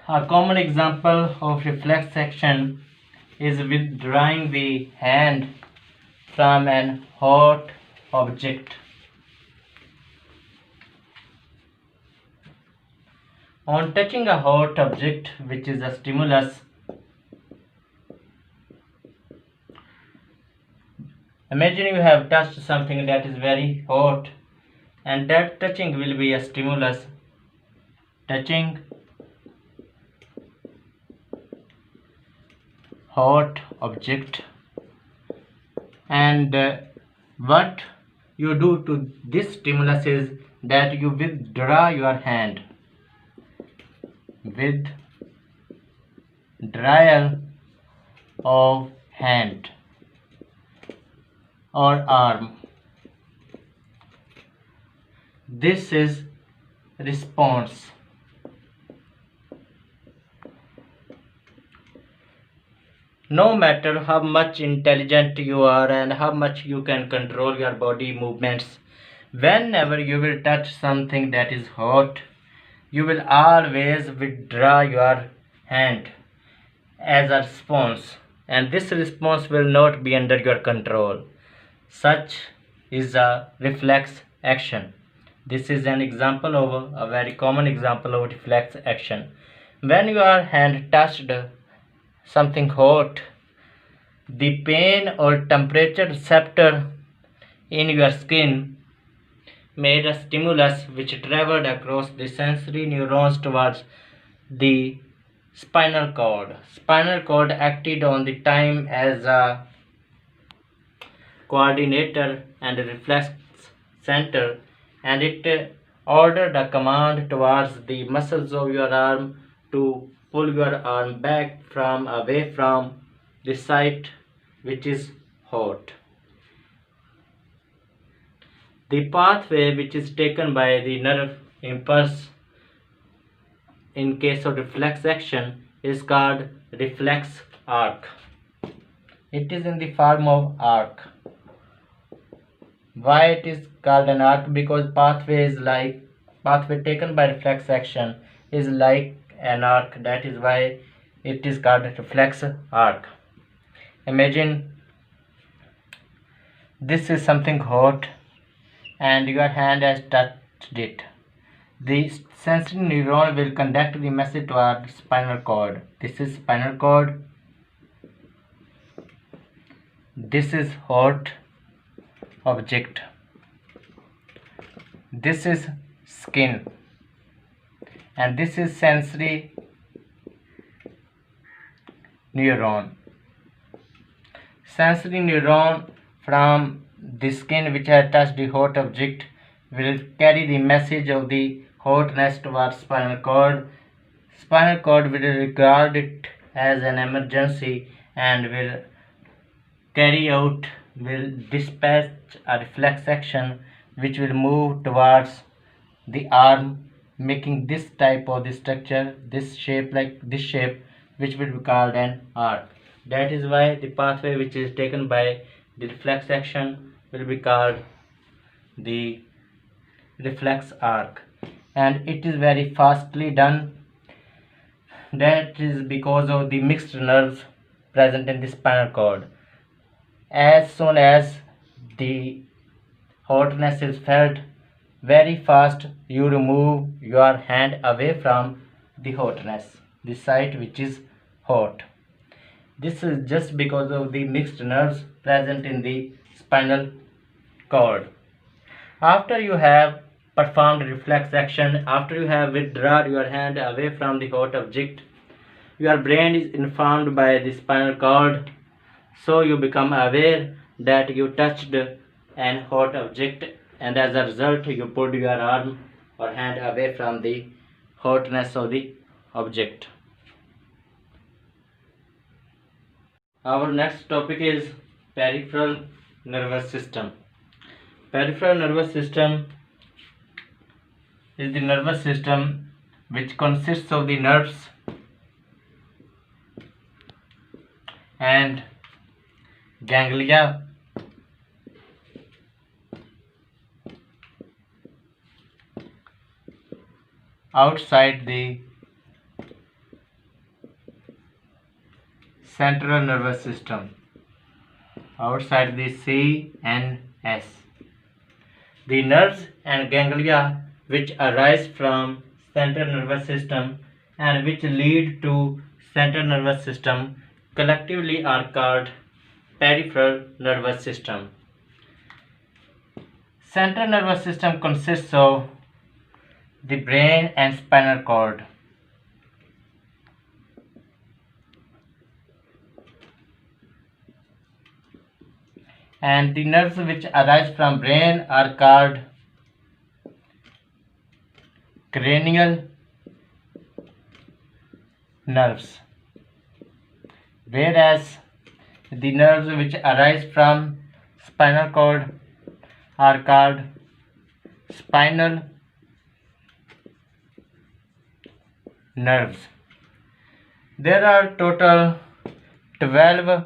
A: A common example of reflex action is withdrawing the hand from an hot object. On touching a hot object, which is a stimulus, imagine you have touched something that is very hot, and that touching will be a stimulus. Touching hot object, and what you do to this stimulus is that you withdraw your hand. Withdrawal of hand or arm. This is response. No matter how much intelligent you are and how much you can control your body movements, whenever you will touch something that is hot, you will always withdraw your hand as a response, and this response will not be under your control. Such is a reflex action. This is an example of a very common example of reflex action. When your hand touched something hot, the pain or temperature receptor in your skin made a stimulus which traveled across the sensory neurons towards the spinal cord. Spinal cord acted on the time as a coordinator and a reflex center, and it ordered a command towards the muscles of your arm to pull your arm back from away from the site which is hot. The pathway which is taken by the nerve impulse in case of reflex action is called reflex arc. It is in the form of arc. Why it is called an arc? Because pathway taken by reflex action is like an arc. That is why it is called reflex arc. Imagine this is something hot and your hand has touched it. The sensory neuron will conduct the message toward spinal cord. This is spinal cord. This is hot object. This is skin, and this is sensory neuron. Sensory neuron from the skin which has touched the hot object will carry the message of the hotness towards spinal cord. Spinal cord will regard it as an emergency and will dispatch a reflex action which will move towards the arm, making this type of the structure, this shape, which will be called an arc. That is why the pathway which is taken by the reflex action will be called the reflex arc, and it is very fastly done. That is because of the mixed nerves present in the spinal cord. As soon as the hotness is felt, very fast you remove your hand away from the hotness, the site which is hot. This is just because of the mixed nerves present in the spinal cord. After you have performed reflex action, after you have withdrawn your hand away from the hot object, your brain is informed by the spinal cord, so you become aware that you touched an hot object, and as a result you pulled your arm or hand away from the hotness of the object. Our next topic is peripheral nervous system. Peripheral nervous system is the nervous system which consists of the nerves and ganglia outside the central nervous system, outside the CNS. The nerves and ganglia which arise from central nervous system and which lead to central nervous system collectively are called peripheral nervous system. Central nervous system consists of the brain and spinal cord. And the nerves which arise from brain are called cranial nerves, whereas the nerves which arise from spinal cord are called spinal nerves. There are total 12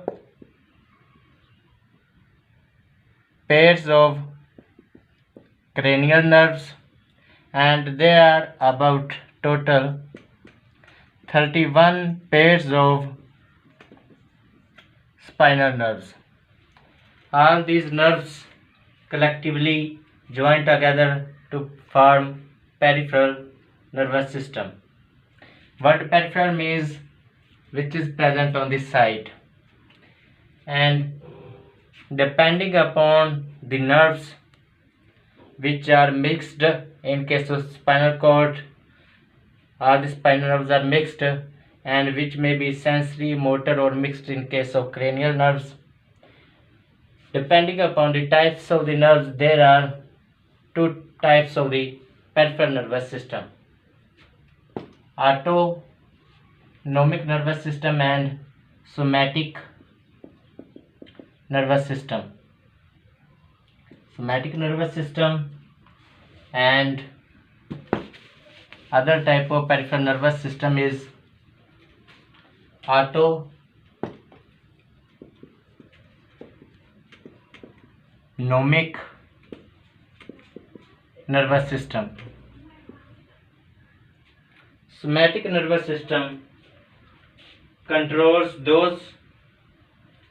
A: pairs of cranial nerves, and there are about total 31 pairs of spinal nerves. All these nerves collectively join together to form peripheral nervous system. What peripheral means? Which is present on the side, and depending upon the nerves which are mixed in case of spinal cord, all the spinal nerves are mixed, and which may be sensory, motor or mixed in case of cranial nerves. Depending upon the types of the nerves, there are two types of the peripheral nervous system: autonomic nervous system and somatic nervous system. Somatic nervous system and other type of peripheral nervous system is autonomic nervous system. Somatic nervous system controls those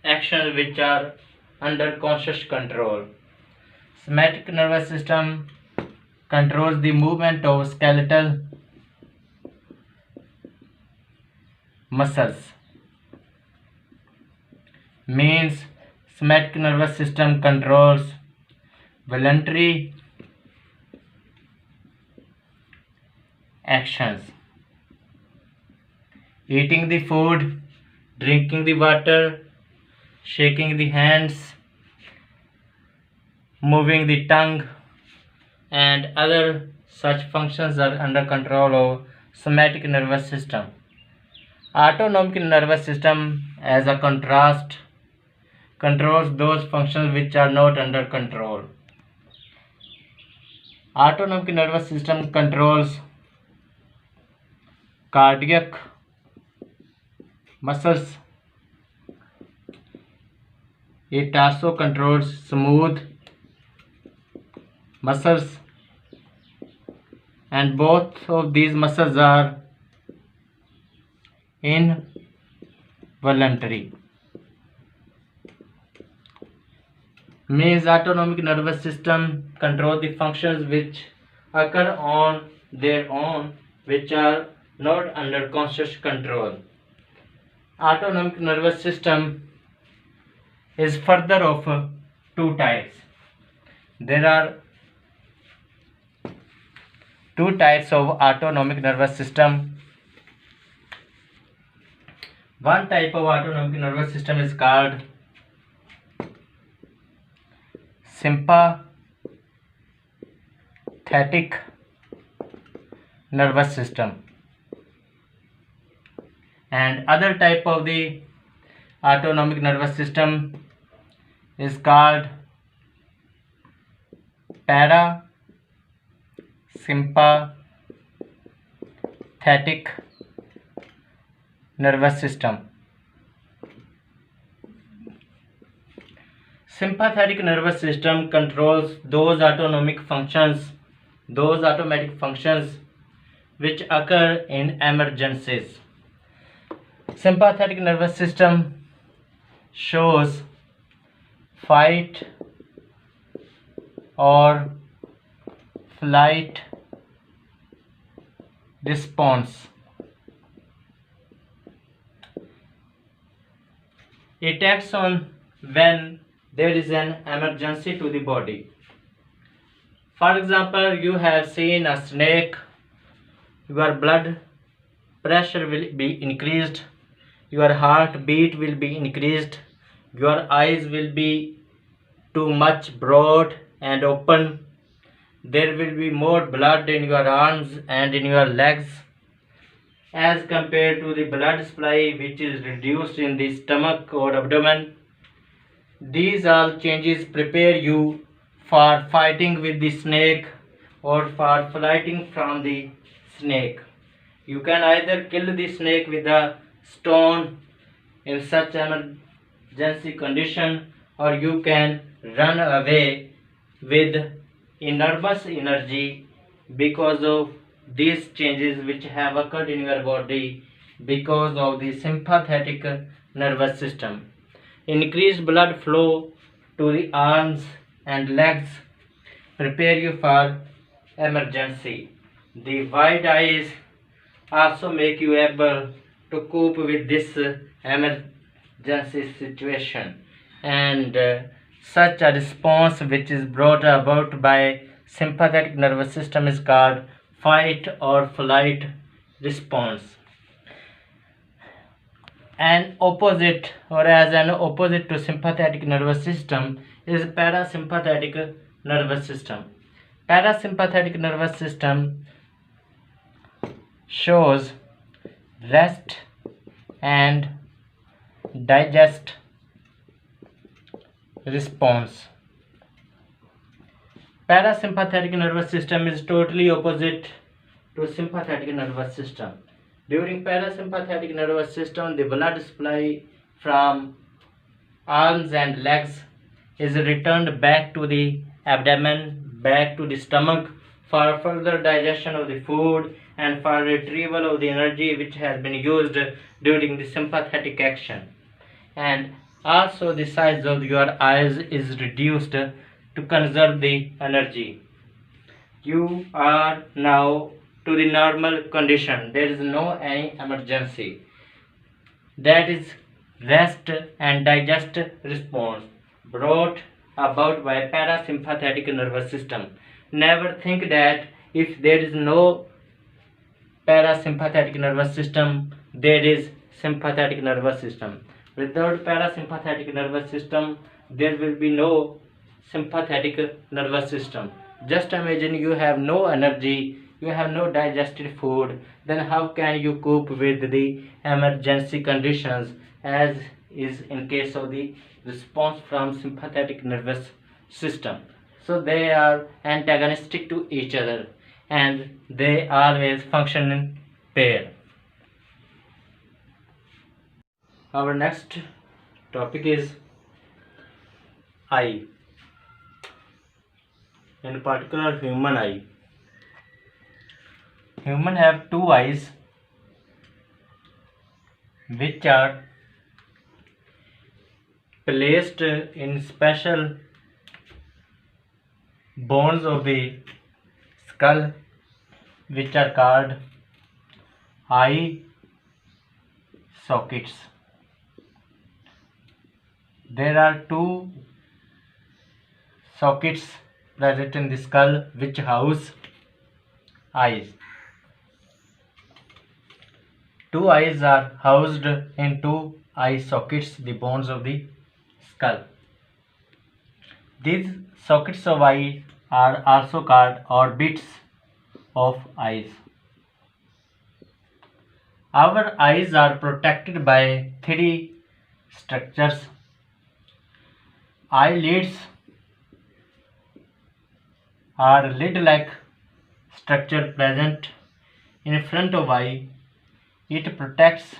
A: actions which are under conscious control. Somatic nervous system controls the movement of skeletal muscles. Means somatic nervous system controls voluntary actions: eating the food, drinking the water, shaking the hands, moving the tongue, and other such functions are under control of somatic nervous system. Autonomic nervous system, as a contrast, controls those functions which are not under control. Autonomic nervous system controls cardiac muscles. It also controls smooth muscles, and both of these muscles are involuntary. Means autonomic nervous system control the functions which occur on their own, which are not under conscious control. Autonomic nervous system is further of two types. There are two types of autonomic nervous system. One type of autonomic nervous system is called sympathetic nervous system, and other type of the autonomic nervous system is called parasympathetic nervous system. Sympathetic nervous system controls those autonomic functions, those automatic functions which occur in emergencies. Sympathetic nervous system shows fight or flight response. It acts on when there is an emergency to the body. For example, you have seen a snake, your blood pressure will be increased, your heartbeat will be increased, your eyes will be too much broad and open, there will be more blood in your arms and in your legs as compared to the blood supply which is reduced in the stomach or abdomen. These all changes prepare you for fighting with the snake or for flighting from the snake. You can either kill the snake with a stone in such emergency condition, or you can run away with enormous energy because of these changes which have occurred in your body because of the sympathetic nervous system. Increased blood flow to the arms and legs prepare you for emergency. The wide eyes also make you able to cope with this emergency situation, and such a response which is brought about by sympathetic nervous system is called fight or flight response. An opposite, or as an opposite to sympathetic nervous system, is parasympathetic nervous system. Parasympathetic nervous system shows rest and digest response. Parasympathetic nervous system is totally opposite to sympathetic nervous system. During parasympathetic nervous system, the blood supply from arms and legs is returned back to the abdomen, back to the stomach for further digestion of the food and for retrieval of the energy which has been used during the sympathetic action. And also the size of your eyes is reduced to conserve the energy. You are now to the normal condition. There is no any emergency. That is rest and digest response brought about by parasympathetic nervous system. Never think that if there is no parasympathetic nervous system, there is sympathetic nervous system. Without parasympathetic nervous system, there will be no sympathetic nervous system. Just imagine you have no energy, you have no digested food, then how can you cope with the emergency conditions, as is in case of the response from sympathetic nervous system. So they are antagonistic to each other and they always function in pair. Our next topic is eye, in particular human eye. Human have two eyes which are placed in special bones of the skull which are called eye sockets. There are two sockets present in the skull which house eyes. Two eyes are housed in two eye sockets, the bones of the skull. These sockets of eye are also called orbits of eyes. Our eyes are protected by three structures. Eyelids are lid-like structure present in front of eye. It protects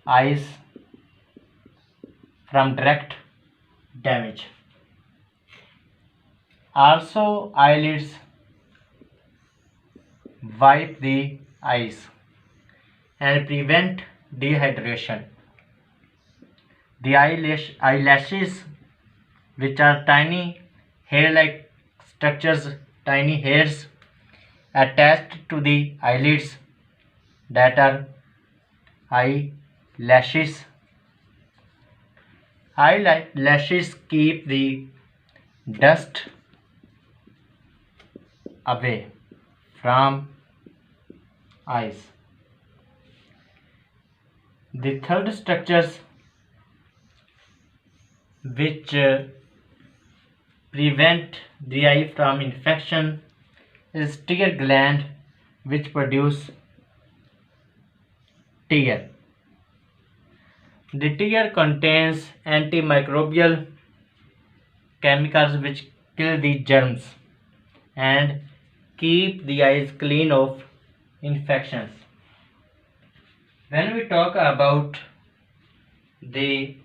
A: eyes from direct damage. Also, eyelids wipe the eyes and prevent dehydration. The eyelashes, which are tiny hair-like structures, tiny hairs attached to the eyelids, that are eyelashes. Eyelashes keep the dust away from eyes. The third structures which prevent the eye from infection is tear gland, which produce tear. The tear contains antimicrobial chemicals which kill the germs and keep the eyes clean of infections. When we talk about The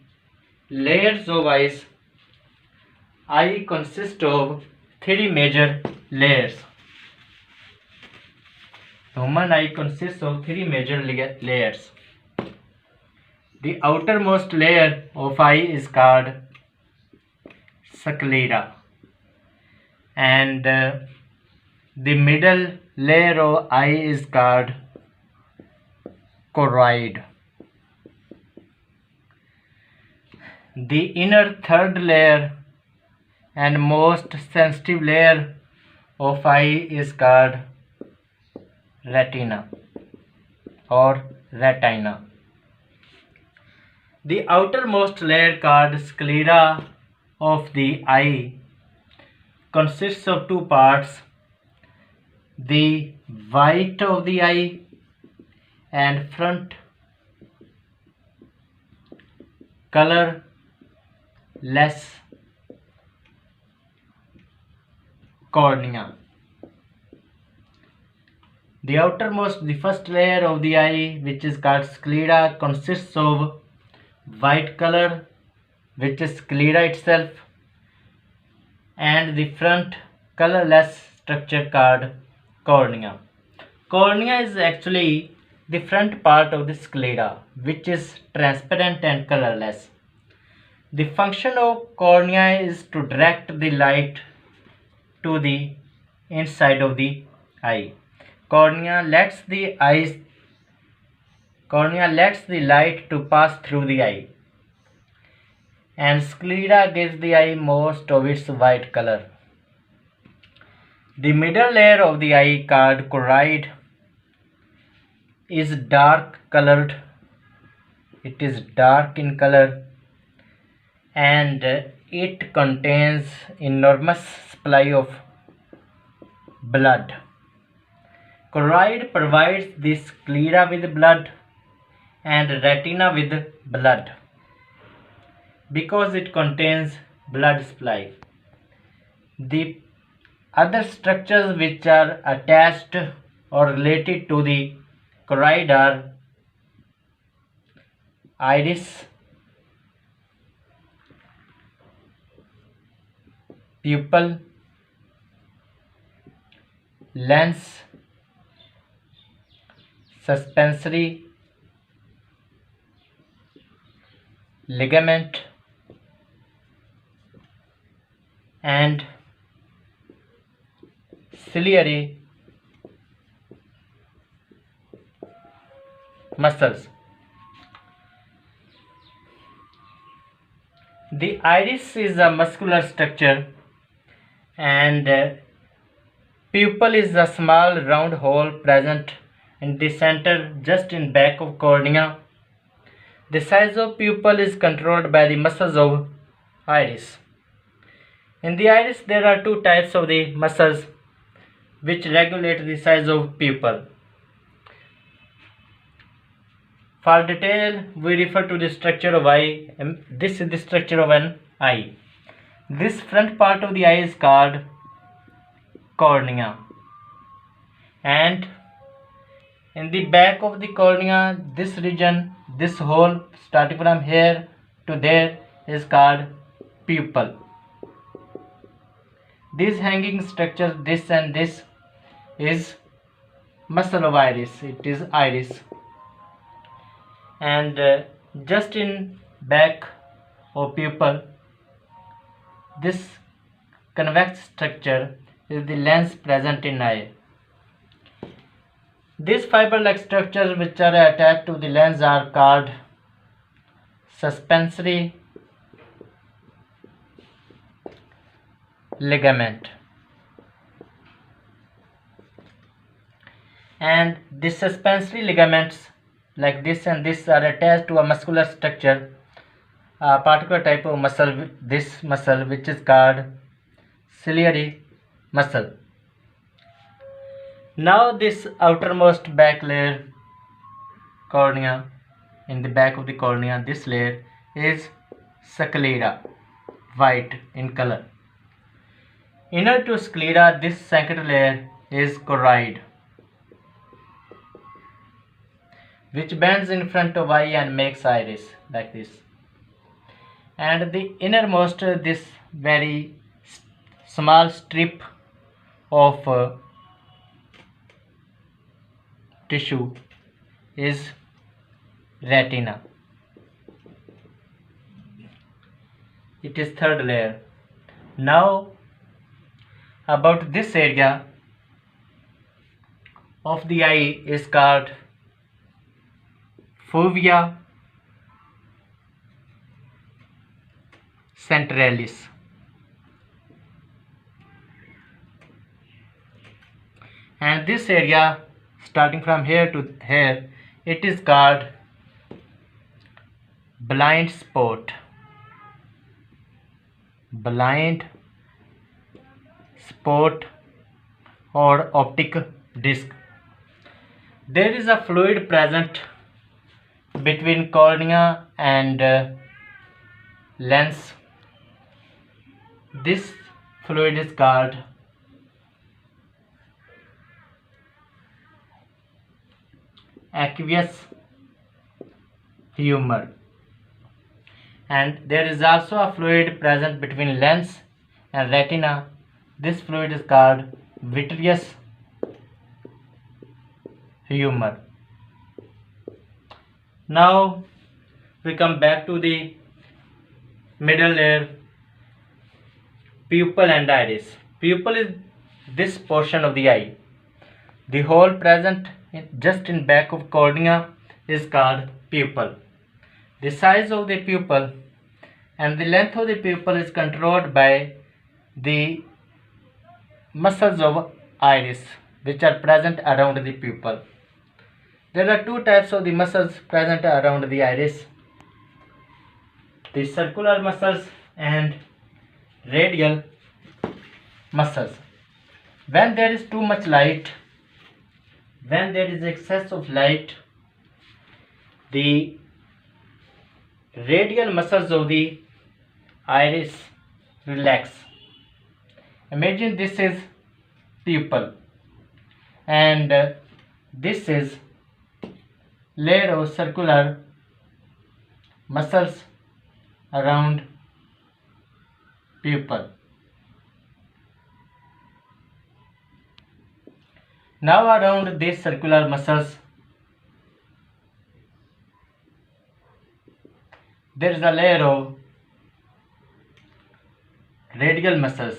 A: layers of eyes. Eye consists of three major layers. Human eye consists of three major layers. The outermost layer of eye is called sclera, and the middle layer of eye is called choroid. The inner third layer and most sensitive layer of eye is called retina or retina. The outermost layer called sclera of the eye consists of two parts: the white of the eye and front colorless cornea. The first layer of the eye, which is called sclera, consists of white color, which is sclera itself, and the front colorless structure called cornea. Cornea is actually the front part of the sclera, which is transparent and colorless. The function of cornea is to direct the light to the inside of the eye. Cornea lets the light to pass through the eye, and sclera gives the eye most of its white color. The middle layer of the eye, called choroid, is dark colored. It is dark in color, and it contains enormous supply of blood. Choroid provides the sclera with blood and retina with blood because it contains blood supply. The other structures which are attached or related to the choroid are iris, pupil, lens, suspensory ligament, and ciliary muscles. The iris is a muscular structure, and pupil is a small round hole present in the center just in back of cornea. The size of pupil is controlled by the muscles of iris. In the iris there are two types of the muscles which regulate the size of pupil. For detail, we refer to the structure of eye. This is the structure of an eye. This front part of the eye is called cornea, and in the back of the cornea, this region, this hole starting from here to there, is called pupil. These hanging structures, this and this, is muscle of iris. It is iris, and just in back of pupil, this convex structure is the lens present in eye. These fiber-like structures which are attached to the lens are called suspensory ligament, and the suspensory ligaments like this and this are attached to a muscular structure, a particular type of muscle, this muscle, which is called ciliary muscle. Now this outermost back layer, cornea, in the back of the cornea, this layer is sclera, white in color. Inner to sclera, this second layer is choroid, which bends in front of eye and makes iris like this. and the innermost this very small strip of tissue is retina. It is third layer. Now about this area of the eye is called fovea centralis, and this area starting from here to here, it is called blind spot. Blind spot or optic disc. There is a fluid present between cornea and lens. This fluid is called aqueous humor, and there is also a fluid present between lens and retina. This fluid is called vitreous humor. Now we come back to the middle layer, pupil and iris. Pupil is this portion of the eye. The hole present just in back of cornea is called pupil. The size of the pupil and the length of the pupil is controlled by the muscles of iris which are present around the pupil. There are two types of the muscles present around the iris: the circular muscles and radial muscles. When there is too much light, when there is excess of light, the radial muscles of the iris relax. Imagine this is pupil and this is layer of circular muscles around pupil. Now around these circular muscles there is a layer of radial muscles.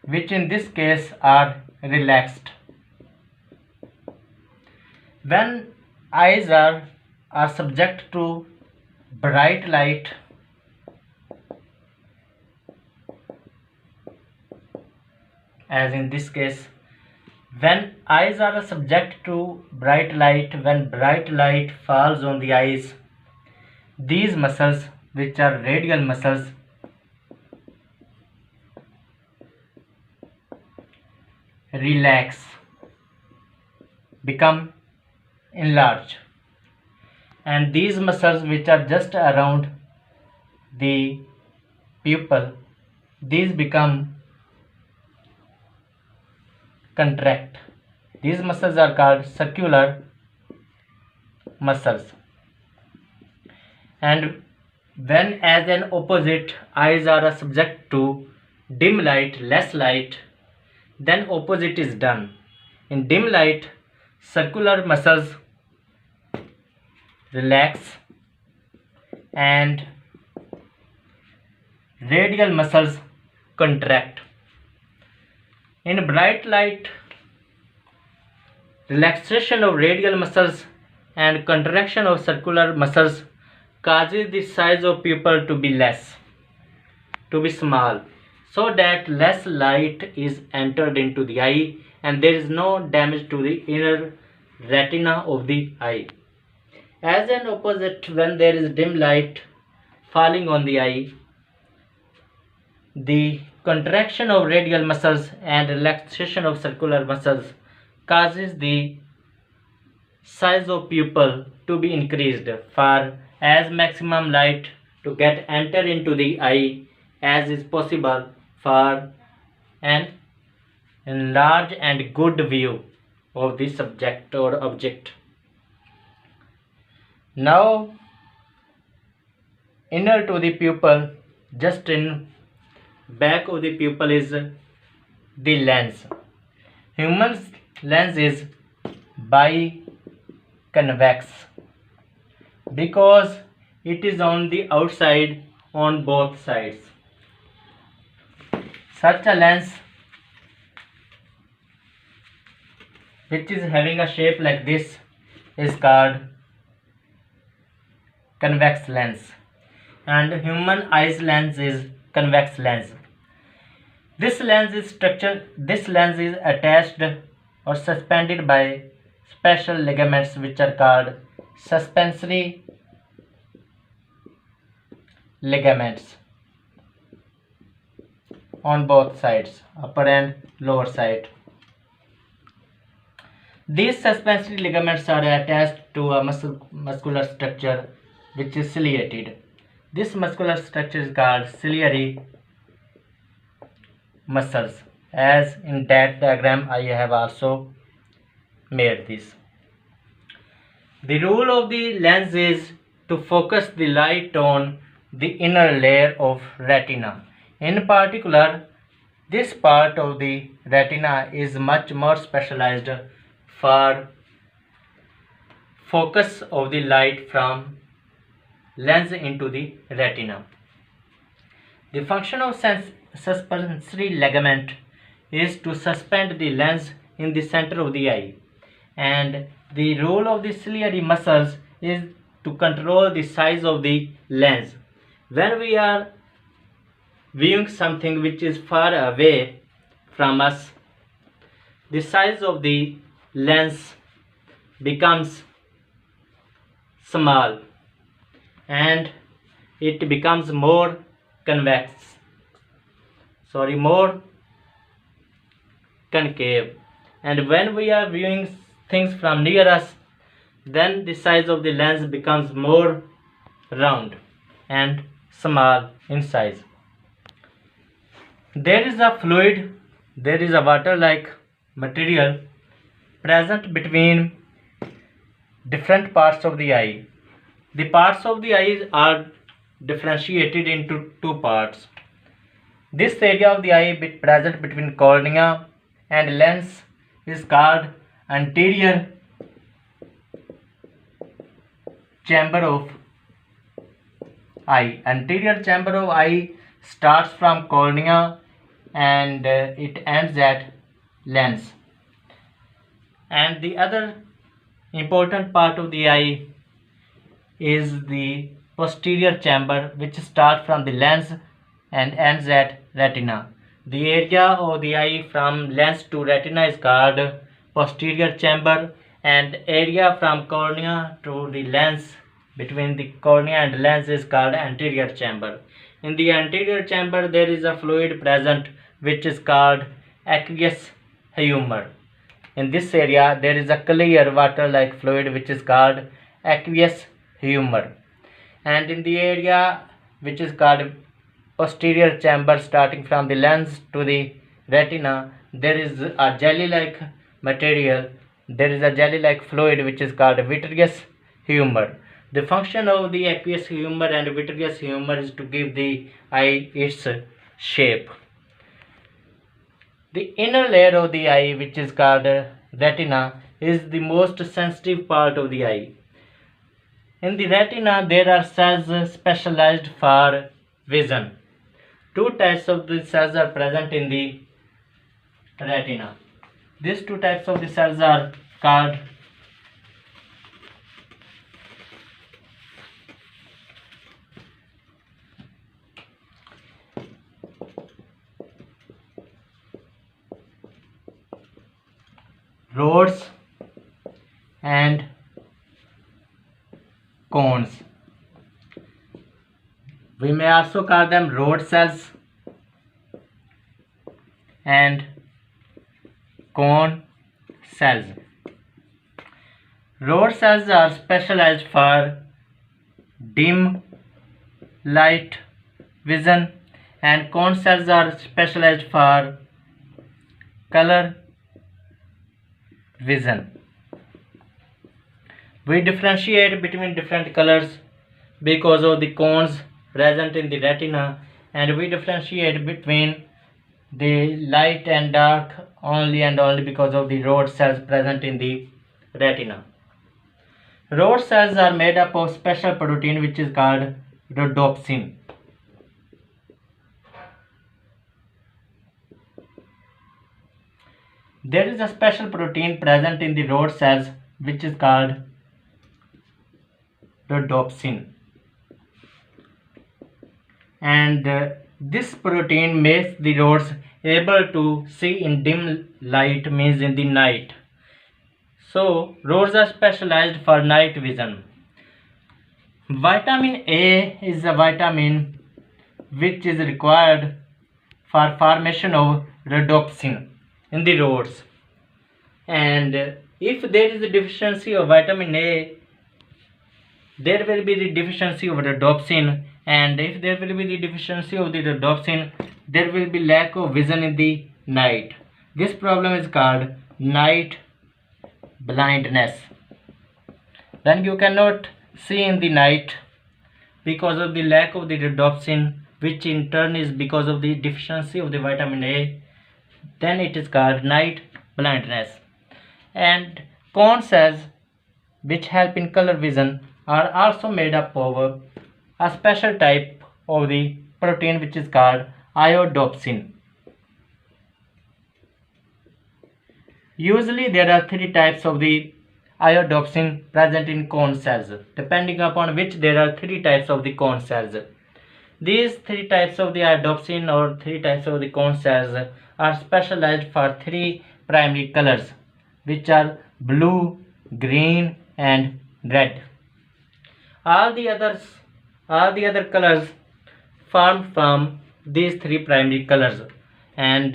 A: Which in this case are relaxed. When eyes are subject to bright light, as in this case, when eyes are subject to bright light, when bright light falls on the eyes, these muscles, which are radial muscles, relax, become enlarged, and these muscles which are just around the pupil, these become contract. These muscles are called circular muscles. And when as an opposite eyes are subject to dim light, less light, then opposite is done. In dim light, circular muscles relax and radial muscles contract. In bright light, relaxation of radial muscles and contraction of circular muscles causes the size of pupil to be less, to be small, so that less light is entered into the eye and there is no damage to the inner retina of the eye. As an opposite, when there is dim light falling on the eye, the contraction of radial muscles and relaxation of circular muscles causes the size of pupil to be increased for as maximum light to get enter into the eye as is possible for an in large and good view of the subject or object. Now, inner to the pupil, just in back of the pupil is the lens. Human's lens is biconvex because it is on the outside on both sides. Such a lens which is having a shape like this is called convex lens, and human eyes lens is convex lens. This lens is attached or suspended by special ligaments which are called suspensory ligaments on both sides, upper and lower side. These suspensory ligaments are attached to a muscular structure which is ciliated. This muscular structure is called ciliary muscles, as in that diagram I have also made this. The role of the lens is to focus the light on the inner layer of retina. In particular, this part of the retina is much more specialized for focus of the light from lens into the retina. The function of suspensory ligament is to suspend the lens in the center of the eye, and the role of the ciliary muscles is to control the size of the lens. When we are viewing something which is far away from us, the size of the lens becomes small and it becomes more concave, and when we are viewing things from near us, then the size of the lens becomes more round and small in size. There is a water-like material present between different parts of the eye. The parts of the eye are differentiated into two parts. This area of the eye present between cornea and lens is called anterior chamber of eye. Anterior chamber of eye starts from cornea and it ends at lens. And the other important part of the eye is the posterior chamber, which starts from the lens and ends at retina. The area of the eye from lens to retina is called posterior chamber, and area from cornea to the lens, between the cornea and lens, is called anterior chamber. In the anterior chamber there is a fluid present which is called aqueous humor. In this area there is a clear water-like fluid which is called aqueous humor, and in the area which is called posterior chamber, starting from the lens to the retina, there is a jelly-like material, there is a jelly-like fluid which is called vitreous humor. The function of the aqueous humor and vitreous humor is to give the eye its shape. The inner layer of the eye, which is called retina, is the most sensitive part of the eye. In the retina there are cells specialized for vision. Two types of the cells are present in the retina. These two types of the cells are called rods and cones. We may also call them rod cells and cone cells. Rod cells are specialized for dim light vision, and cone cells are specialized for color vision. We differentiate between different colors because of the cones present in the retina, and we differentiate between the light and dark only and only because of the rod cells present in the retina. Rod cells are made up of special protein which is called rhodopsin. There is a special protein present in the rod cells which is called rhodopsin, and this protein makes the rods able to see in dim light, means in the night. So rods are specialized for night vision. Vitamin A is a vitamin which is required for formation of rhodopsin in the rods, and if there is a deficiency of vitamin A, there will be the deficiency of rhodopsin, and if there will be the deficiency of the rhodopsin, there will be lack of vision in the night. This problem is called night blindness. Then you cannot see in the night because of the lack of the rhodopsin, which in turn is because of the deficiency of the vitamin A. Then it is called night blindness. And cone cells, which help in color vision, are also made up of a special type of the protein which is called iodopsin. Usually there are three types of the iodopsin present in cone cells, depending upon which there are three types of the cone cells. These three types of the iodopsin or three types of the cone cells are specialized for three primary colors, which are blue, green and red. All the other colors formed from these three primary colors, and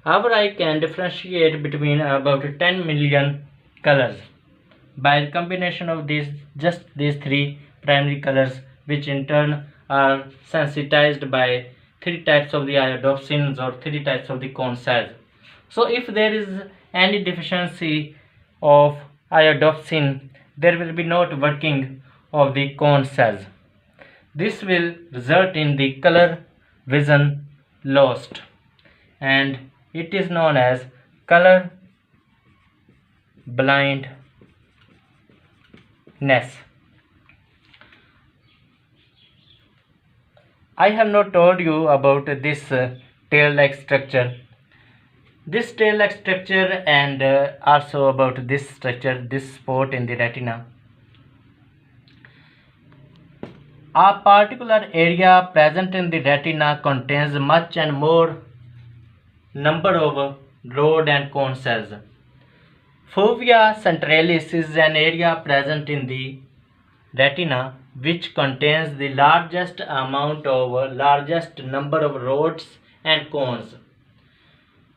A: our eye can differentiate between about 10 million colors by the combination of these three primary colors, which in turn are sensitized by three types of the iodopsins or three types of the cone cells. So if there is any deficiency of iodopsin, there will be not working of the cone cells. This will result in the color vision lost, and it is known as color blindness. I have not told you about this tail-like structure. This tail-like structure and also about this structure, this spot in the retina. A particular area present in the retina contains much and more number of rod and cone cells. Fovea centralis is an area present in the retina which contains the largest number of rods and cones.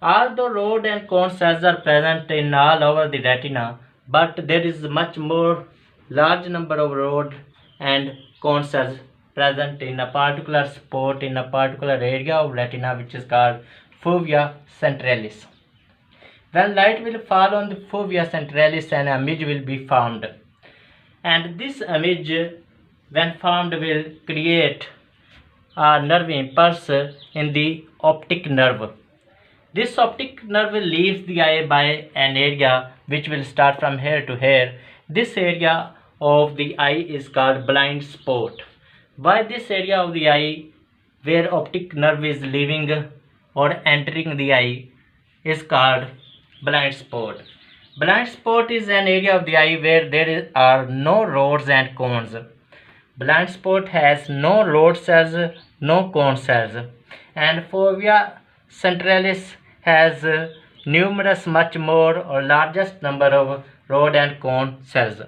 A: Although rod and cone cells are present in all over the retina, but there is much more large number of rod and cone cells present in a particular spot in a particular area of retina which is called fovea centralis. When light will fall on the fovea centralis, an image will be formed, and this image when formed will create a nerve impulse in the optic nerve. This optic nerve leaves the eye by an area which will start from here to here. This area of the eye is called blind spot. Why this area of the eye where optic nerve is leaving or entering the eye is called blind spot. Blind spot is an area of the eye where there are no rods and cones. Blind spot has no rod cells, no cone cells, and fovea centralis has numerous much more or largest number of rod and cone cells.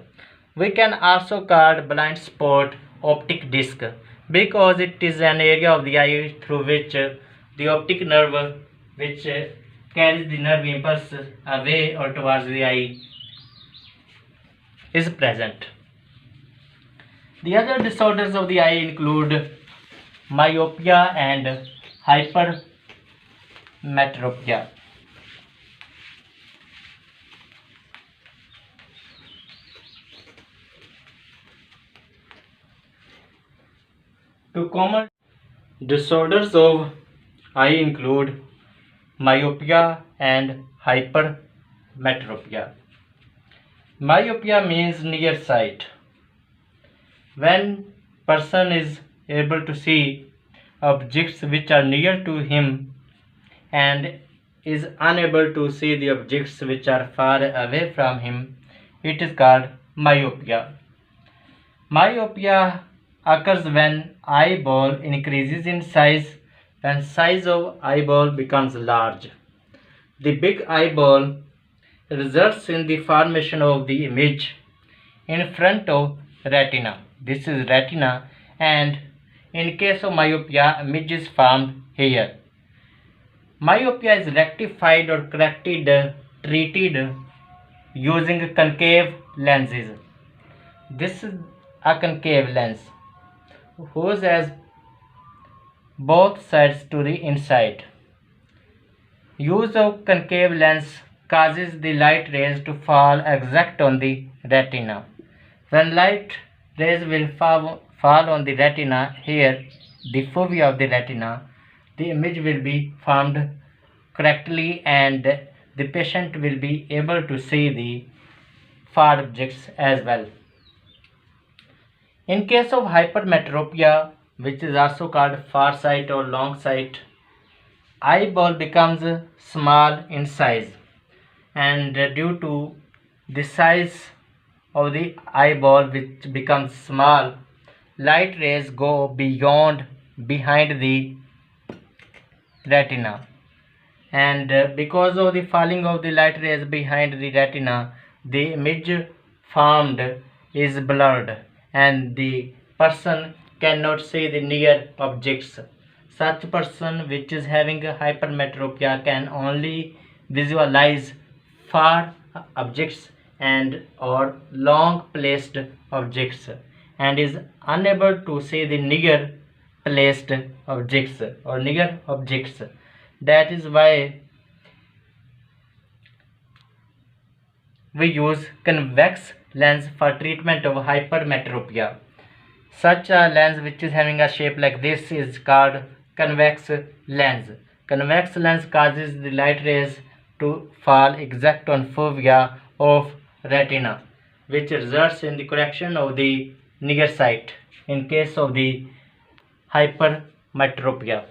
A: We can also call blind spot optic disc because it is an area of the eye through which the optic nerve which carries the nerve impulse away or towards the eye is present. The other disorders of the eye include myopia and hypermetropia. The common disorders of eye include myopia and hypermetropia. Myopia means near sight. When person is able to see objects which are near to him and is unable to see the objects which are far away from him, it is called myopia. Myopia occurs when eyeball increases in size, when size of eyeball becomes large. The big eyeball results in the formation of the image in front of retina. This is retina, and in case of myopia, image is formed here. Myopia is rectified or corrected, treated using concave lenses. This is a concave lens whose has both sides to the inside. Use of concave lens causes the light rays to fall exact on the retina. When light rays will fall on the retina, here the fovea of the retina, the image will be formed correctly and the patient will be able to see the far objects as well. In case of hypermetropia, which is also called far sight or long sight, eyeball becomes small in size, and due to the size of the eyeball which becomes small, light rays go behind the retina, and because of the falling of the light rays behind the retina, the image formed is blurred and the person cannot see the near objects. Such person which is having a hypermetropia can only visualize far objects and or long placed objects and is unable to see the near placed objects or near objects. That is why we use convex lens for treatment of hypermetropia. Such a lens which is having a shape like this is called convex lens. Convex lens causes the light rays to fall exact on fovea of retina, which results in the correction of the near sight in case of the hypermetropia.